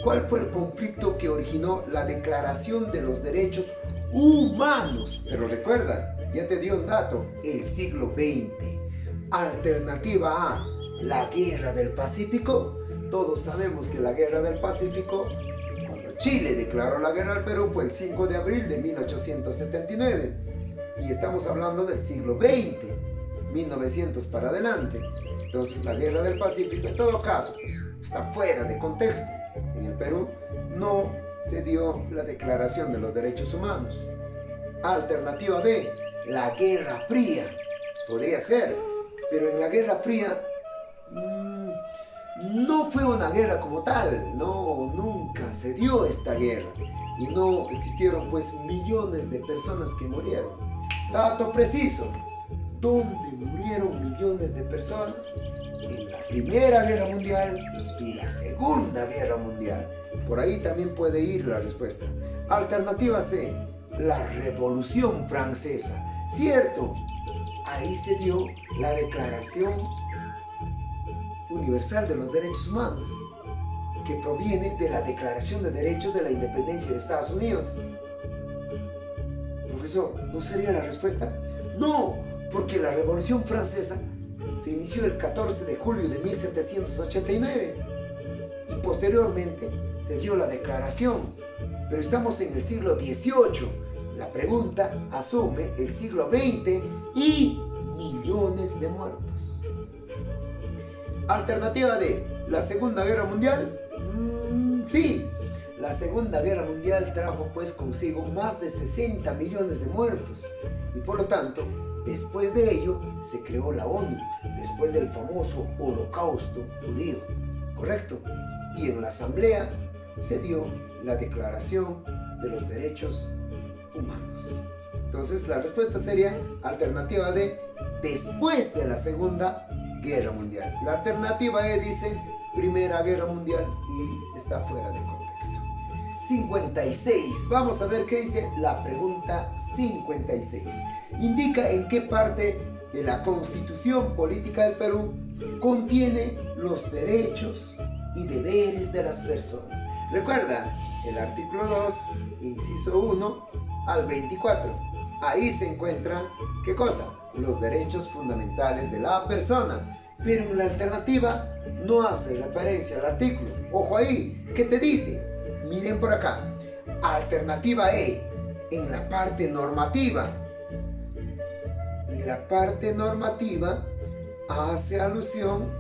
¿Cuál fue el conflicto que originó la Declaración de los Derechos Humanos? Pero recuerda, ya te di un dato, el siglo XX. Alternativa A, la Guerra del Pacífico. Todos sabemos que la Guerra del Pacífico, cuando Chile declaró la guerra al Perú, fue el 5 de abril de 1879. y estamos hablando del siglo XX, 1900 para adelante. Entonces la guerra del Pacífico en todo caso pues, está fuera de contexto. En el Perú no se dio la Declaración de los Derechos Humanos. Alternativa B, la Guerra Fría. Podría ser, pero en la Guerra Fría no fue una guerra como tal, no, nunca se dio esta guerra y no existieron pues millones de personas que murieron. Dato preciso, ¿dónde murieron millones de personas? En la Primera Guerra Mundial y la Segunda Guerra Mundial. Por ahí también puede ir la respuesta. Alternativa C, la Revolución Francesa. Cierto, ahí se dio la Declaración Universal de los Derechos Humanos, que proviene de la Declaración de Derechos de la Independencia de Estados Unidos. Profesor, ¿no sería la respuesta? No, porque la Revolución Francesa se inició el 14 de julio de 1789 y posteriormente se dio la declaración, pero estamos en el siglo XVIII. La pregunta asume el siglo XX y millones de muertos. Alternativa D, ¿la Segunda Guerra Mundial? Sí, la Segunda Guerra Mundial trajo pues consigo más de 60 millones de muertos y por lo tanto, después de ello se creó la ONU, después del famoso Holocausto judío, ¿correcto? Y en la Asamblea se dio la Declaración de los Derechos Humanos. Entonces la respuesta sería alternativa D, después de la Segunda Guerra Mundial. La alternativa E dice Primera Guerra Mundial y está fuera de contexto. 56. Vamos a ver qué dice la pregunta 56. Indica en qué parte de la Constitución Política del Perú contiene los derechos y deberes de las personas. Recuerda, el artículo 2, inciso 1 al 24. Ahí se encuentra, ¿qué cosa? Los derechos fundamentales de la persona. Pero en la alternativa no hace referencia al artículo. Ojo ahí, ¿qué te dice? Miren por acá. Alternativa E, en la parte normativa. Y la parte normativa hace alusión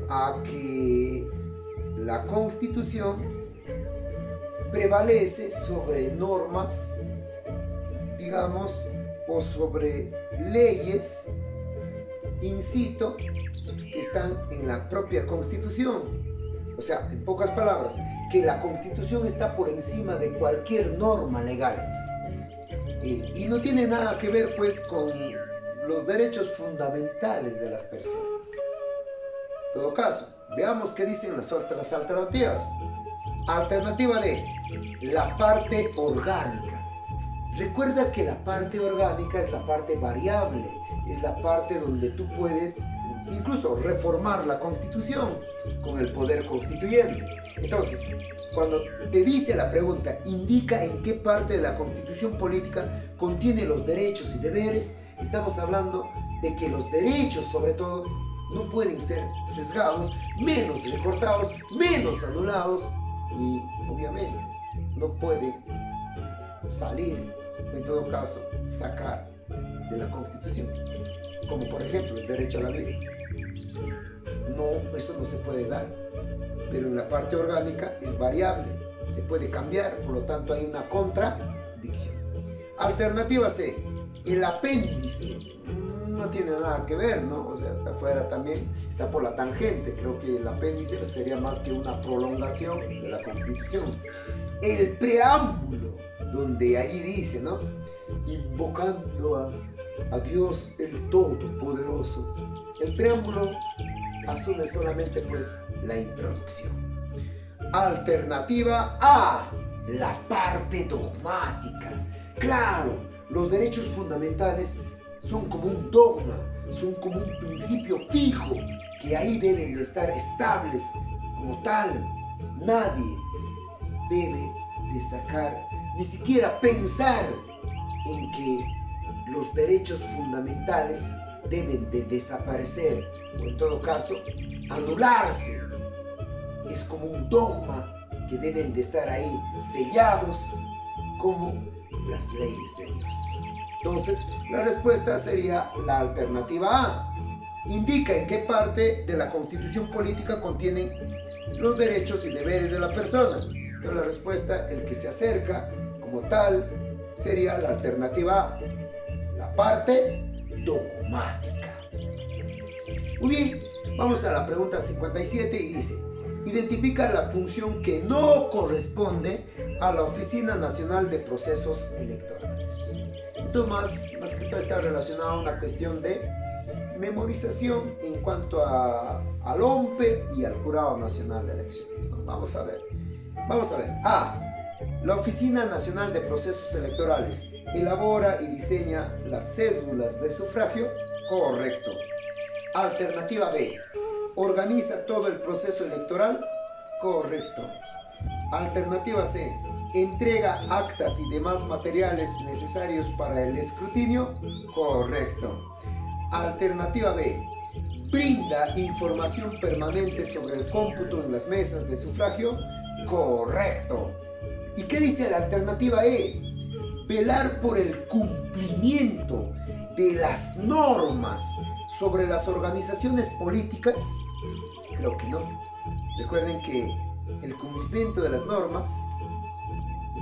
a que la Constitución prevalece sobre normas, digamos, o sobre leyes, incito, que están en la propia Constitución. O sea, en pocas palabras, que la Constitución está por encima de cualquier norma legal. Y no tiene nada que ver, pues, con los derechos fundamentales de las personas. En todo caso, veamos qué dicen las otras alternativas. Alternativa D, la parte orgánica. Recuerda que la parte orgánica es la parte variable, es la parte donde tú puedes incluso reformar la Constitución con el poder constituyente. Entonces, cuando te dice la pregunta, indica en qué parte de la Constitución Política contiene los derechos y deberes, estamos hablando de que los derechos, sobre todo, no pueden ser sesgados, menos recortados, menos anulados y, obviamente, no pueden salir, en todo caso, sacar de la Constitución, como por ejemplo el derecho a la vida. No, eso no se puede dar, pero en la parte orgánica es variable, se puede cambiar, por lo tanto hay una contradicción. Alternativa C, el apéndice. No tiene nada que ver, ¿no? O sea, está afuera también, está por la tangente. Creo que el apéndice sería más que una prolongación de la Constitución. El preámbulo, donde ahí dice, ¿no? Invocando a Dios el Todopoderoso. El preámbulo asume solamente, pues, la introducción. Alternativa A, la parte dogmática. Claro, los derechos fundamentales son como un dogma, son como un principio fijo, que ahí deben de estar estables como tal. Nadie debe de sacar, ni siquiera pensar en que los derechos fundamentales deben de desaparecer, o en todo caso, anularse. Es como un dogma que deben de estar ahí sellados como las leyes de Dios. Entonces, la respuesta sería la alternativa A. Indica en qué parte de la Constitución política contienen los derechos y deberes de la persona. Entonces, la respuesta, el que se acerca como tal, sería la alternativa A, la parte dogmática. Muy bien, vamos a la pregunta 57 y dice: identifica la función que no corresponde a la Oficina Nacional de Procesos Electorales. Esto más que todo está relacionado a una cuestión de memorización en cuanto al OMPE y al Jurado Nacional de Elecciones, ¿no? Vamos a ver. A. La Oficina Nacional de Procesos Electorales elabora y diseña las cédulas de sufragio. Correcto. Alternativa B. Organiza todo el proceso electoral. Correcto. Alternativa C. Entrega actas y demás materiales necesarios para el escrutinio. Correcto. Alternativa B. Brinda información permanente sobre el cómputo en las mesas de sufragio. Correcto. ¿Y qué dice la alternativa E? Velar por el cumplimiento de las normas sobre las organizaciones políticas. Creo que no. Recuerden que el cumplimiento de las normas,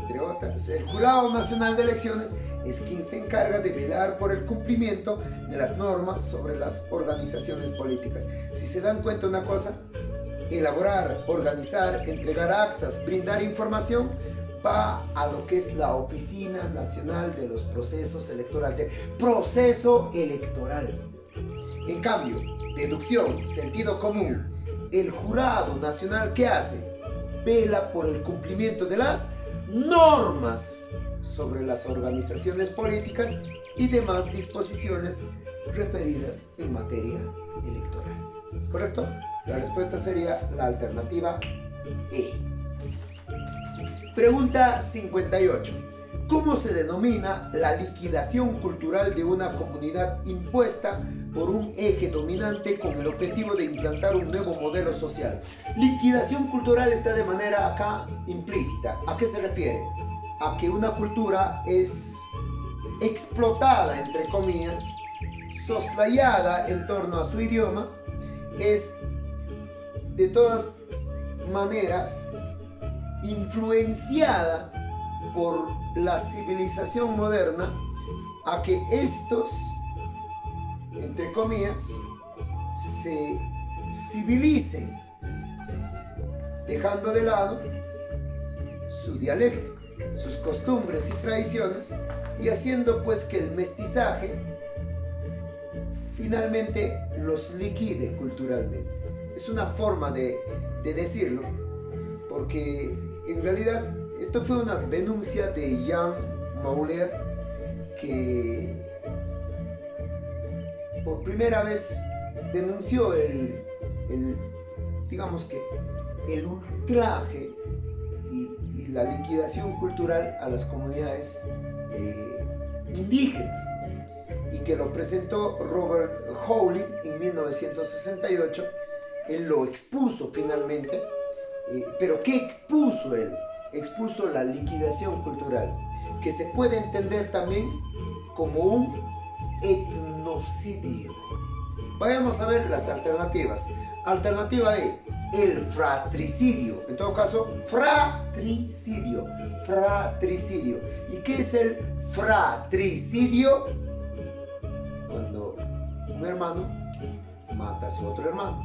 entre otras, el Jurado Nacional de Elecciones es quien se encarga de velar por el cumplimiento de las normas sobre las organizaciones políticas. Si se dan cuenta una cosa, elaborar, organizar, entregar actas, brindar información, va a lo que es la Oficina Nacional de los Procesos Electorales, proceso electoral. En cambio, deducción, sentido común, el Jurado Nacional, ¿qué hace? Vela por el cumplimiento de las normas sobre las organizaciones políticas y demás disposiciones referidas en materia electoral. ¿Correcto? La respuesta sería la alternativa E. Pregunta 58. ¿Cómo se denomina la liquidación cultural de una comunidad impuesta por un eje dominante con el objetivo de implantar un nuevo modelo social? Liquidación cultural está de manera acá implícita. ¿A qué se refiere? A que una cultura es explotada, entre comillas, soslayada en torno a su idioma, es de todas maneras influenciada por la civilización moderna, a que estos, entre comillas, se civilicen, dejando de lado su dialecto, sus costumbres y tradiciones, y haciendo pues que el mestizaje finalmente los liquide culturalmente. Es una forma de decirlo, porque en realidad esto fue una denuncia de Jan Mauler, que por primera vez denunció digamos que el ultraje y la liquidación cultural a las comunidades indígenas, y que lo presentó Robert Howling en 1968. Él lo expuso finalmente, pero ¿qué expuso él? Expuso la liquidación cultural, que se puede entender también como un etnocidio. Vayamos a ver las alternativas. Alternativa E, el fratricidio. En todo caso, fratricidio. Fratricidio. ¿Y qué es el fratricidio? Cuando un hermano mata a su otro hermano.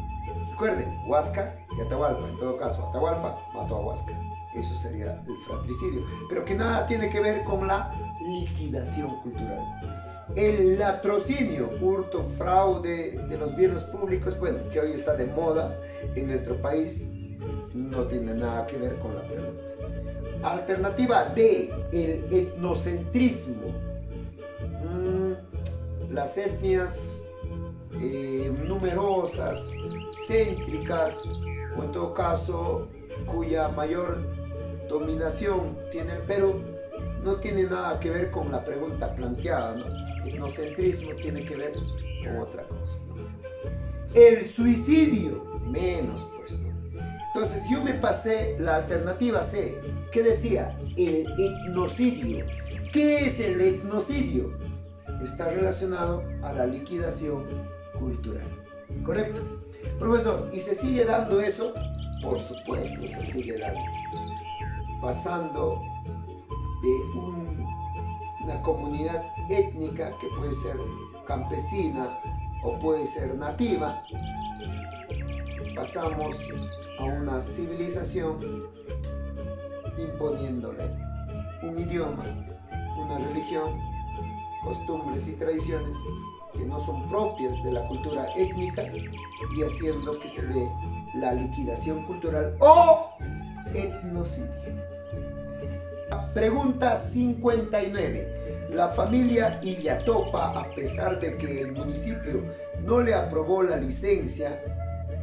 Recuerden, Huasca y Atahualpa. En todo caso, Atahualpa mató a Huasca. Eso sería el fratricidio. Pero que nada tiene que ver con la liquidación cultural. El latrocinio, hurto, fraude de los bienes públicos, bueno, que hoy está de moda en nuestro país, no tiene nada que ver con la pregunta. Alternativa D, el etnocentrismo. Las etnias numerosas, céntricas, o en todo caso, cuya mayor dominación tiene el Perú, no tiene nada que ver con la pregunta planteada, ¿no? Etnocentrismo tiene que ver con otra cosa, ¿no? El suicidio, menos pues, ¿no? Entonces yo me pasé la alternativa C, ¿Qué decía? El etnocidio. ¿Qué es el etnocidio? Está relacionado a la liquidación cultural. ¿Correcto? Profesor, ¿y se sigue dando eso? Por supuesto se sigue dando. Pasando de una comunidad étnica que puede ser campesina o puede ser nativa, pasamos a una civilización imponiéndole un idioma, una religión, costumbres y tradiciones que no son propias de la cultura étnica y haciendo que se dé la liquidación cultural o etnocidio. Pregunta 59. La familia Illatopa, a pesar de que el municipio no le aprobó la licencia,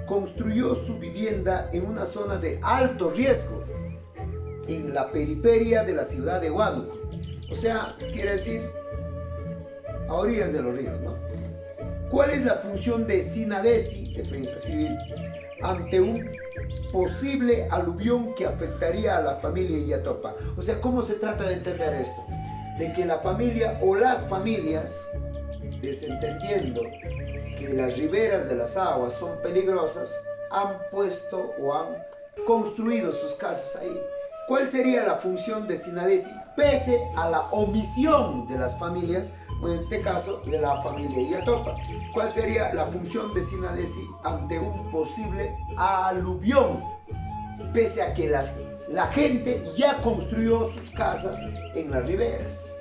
construyó su vivienda en una zona de alto riesgo, en la periferia de la ciudad de Huánuco. O sea, quiere decir, a orillas de los ríos, ¿no? ¿Cuál es la función de SINADECI, Defensa Civil, ante un posible aluvión que afectaría a la familia Illatopa? O sea, ¿cómo se trata de entender esto? De que la familia o las familias, desentendiendo que las riberas de las aguas son peligrosas, han puesto o han construido sus casas ahí. ¿Cuál sería la función de SINADECI pese a la omisión de las familias, o en este caso de la familia Illatopa? ¿Cuál sería la función de SINADECI ante un posible aluvión, pese a que la gente ya construyó sus casas en las riberas?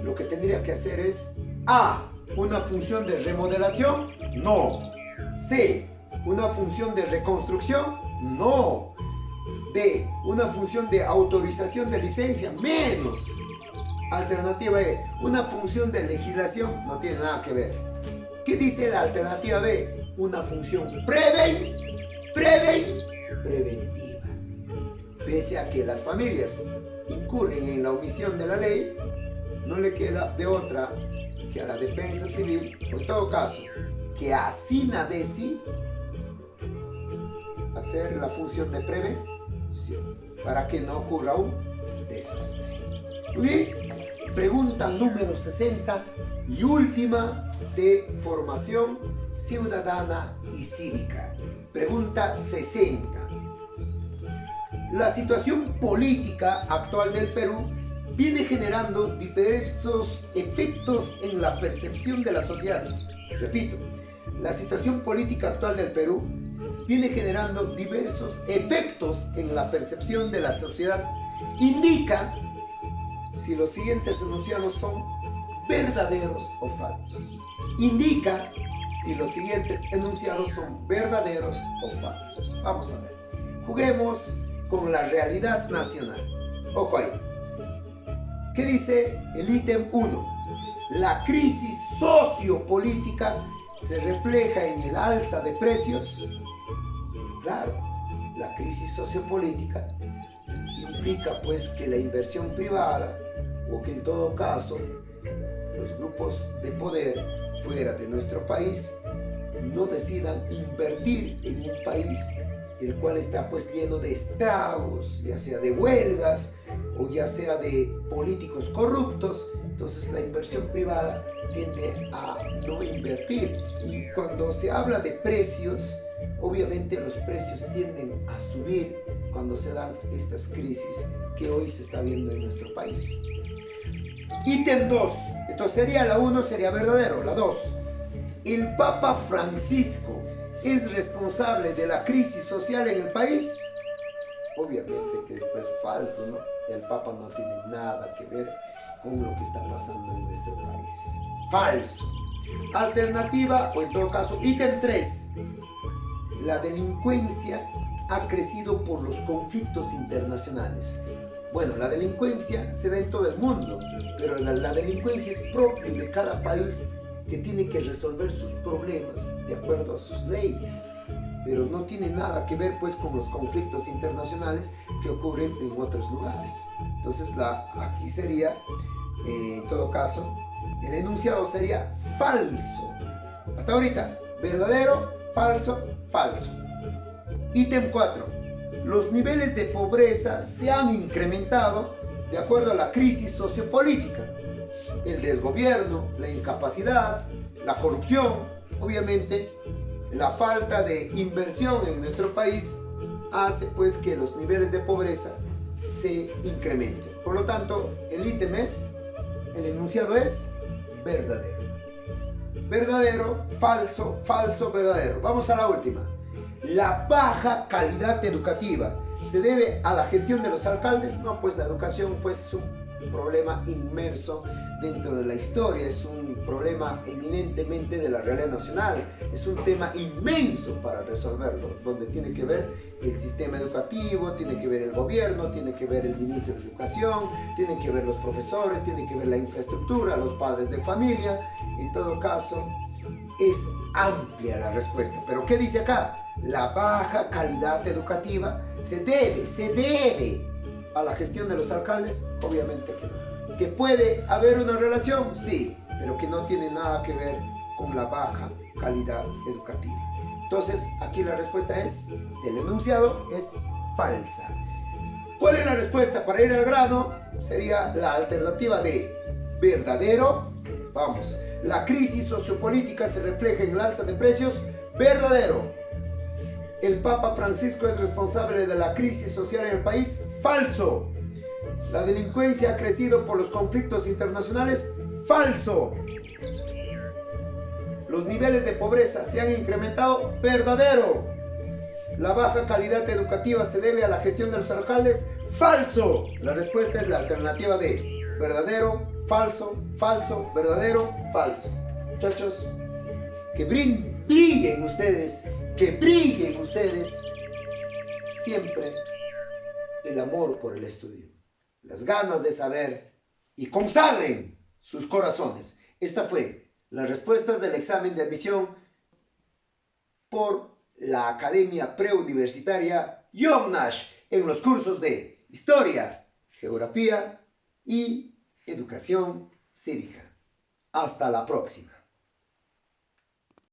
Lo que tendría que hacer es A, una función de remodelación, no. C, una función de reconstrucción, no. D, una función de autorización de licencia, menos. Alternativa E, una función de legislación, no tiene nada que ver. ¿Qué dice la alternativa B? Una función preventiva. Pese a que las familias incurren en la omisión de la ley, no le queda de otra que a la Defensa Civil, o en todo caso, que a SINADECI, hacer la función de prevención para que no ocurra un desastre. Muy bien, pregunta número 60 y última de formación ciudadana y cívica. Pregunta 60. La situación política actual del Perú viene generando diversos efectos en la percepción de la sociedad. Repito, la situación política actual del Perú viene generando diversos efectos en la percepción de la sociedad. Indica si los siguientes enunciados son verdaderos o falsos. Indica si los siguientes enunciados son verdaderos o falsos. Vamos a ver. Juguemos con la realidad nacional. Ojo ahí. ¿Qué dice el ítem 1? La crisis sociopolítica se refleja en el alza de precios. Claro, la crisis sociopolítica implica pues que la inversión privada, o que en todo caso los grupos de poder fuera de nuestro país no decidan invertir en un país el cual está pues lleno de estragos, ya sea de huelgas o ya sea de políticos corruptos. Entonces la inversión privada tiende a no invertir, y cuando se habla de precios, obviamente los precios tienden a subir cuando se dan estas crisis que hoy se está viendo en nuestro país. Ítem 2, entonces sería la 1, sería verdadero. La 2, ¿el Papa Francisco es responsable de la crisis social en el país? Obviamente que esto es falso, ¿no? El Papa no tiene nada que ver con lo que está pasando en nuestro país. Falso. Alternativa, o en todo caso, ítem 3. La delincuencia ha crecido por los conflictos internacionales. Bueno, la delincuencia se da en todo el mundo, pero la delincuencia es propia de cada país, que tiene que resolver sus problemas de acuerdo a sus leyes, pero no tiene nada que ver pues con los conflictos internacionales que ocurren en otros lugares. Entonces aquí sería, en todo caso, el enunciado sería falso. Hasta ahorita, verdadero, falso, falso. Ítem 4. los niveles de pobreza se han incrementado de acuerdo a la crisis sociopolítica. El desgobierno, la incapacidad, la corrupción, obviamente, la falta de inversión en nuestro país hace pues que los niveles de pobreza se incrementen. Por lo tanto, el ítem es, el enunciado es verdadero. Verdadero, falso, falso, verdadero. Vamos a la última. La baja calidad educativa se debe a la gestión de los alcaldes. No, pues la educación pues es un problema inmerso dentro de la historia, es un problema eminentemente de la realidad nacional, es un tema inmenso para resolverlo, donde tiene que ver el sistema educativo, tiene que ver el gobierno, tiene que ver el ministro de Educación, tiene que ver los profesores, tiene que ver la infraestructura, los padres de familia. En todo caso, es amplia la respuesta. Pero ¿qué dice acá? La baja calidad educativa se debe a la gestión de los alcaldes. Obviamente que no. ¿Que puede haber una relación? Sí, pero que no tiene nada que ver con la baja calidad educativa. Entonces, aquí la respuesta es, el enunciado es falsa. ¿Cuál es la respuesta? Para ir al grano, sería la alternativa de verdadero. Vamos, la crisis sociopolítica se refleja en el alza de precios. Verdadero. El Papa Francisco es responsable de la crisis social en el país. Falso. La delincuencia ha crecido por los conflictos internacionales. Falso. Los niveles de pobreza se han incrementado. Verdadero. La baja calidad educativa se debe a la gestión de los alcaldes. Falso. La respuesta es la alternativa de verdadero, falso, falso, verdadero, falso. Muchachos, que brillen ustedes, siempre el amor por el estudio, las ganas de saber y consagren sus corazones. Esta fue las respuestas del examen de admisión por la Academia Preuniversitaria John Nash en los cursos de Historia, Geografía y Educación Cívica. Hasta la próxima.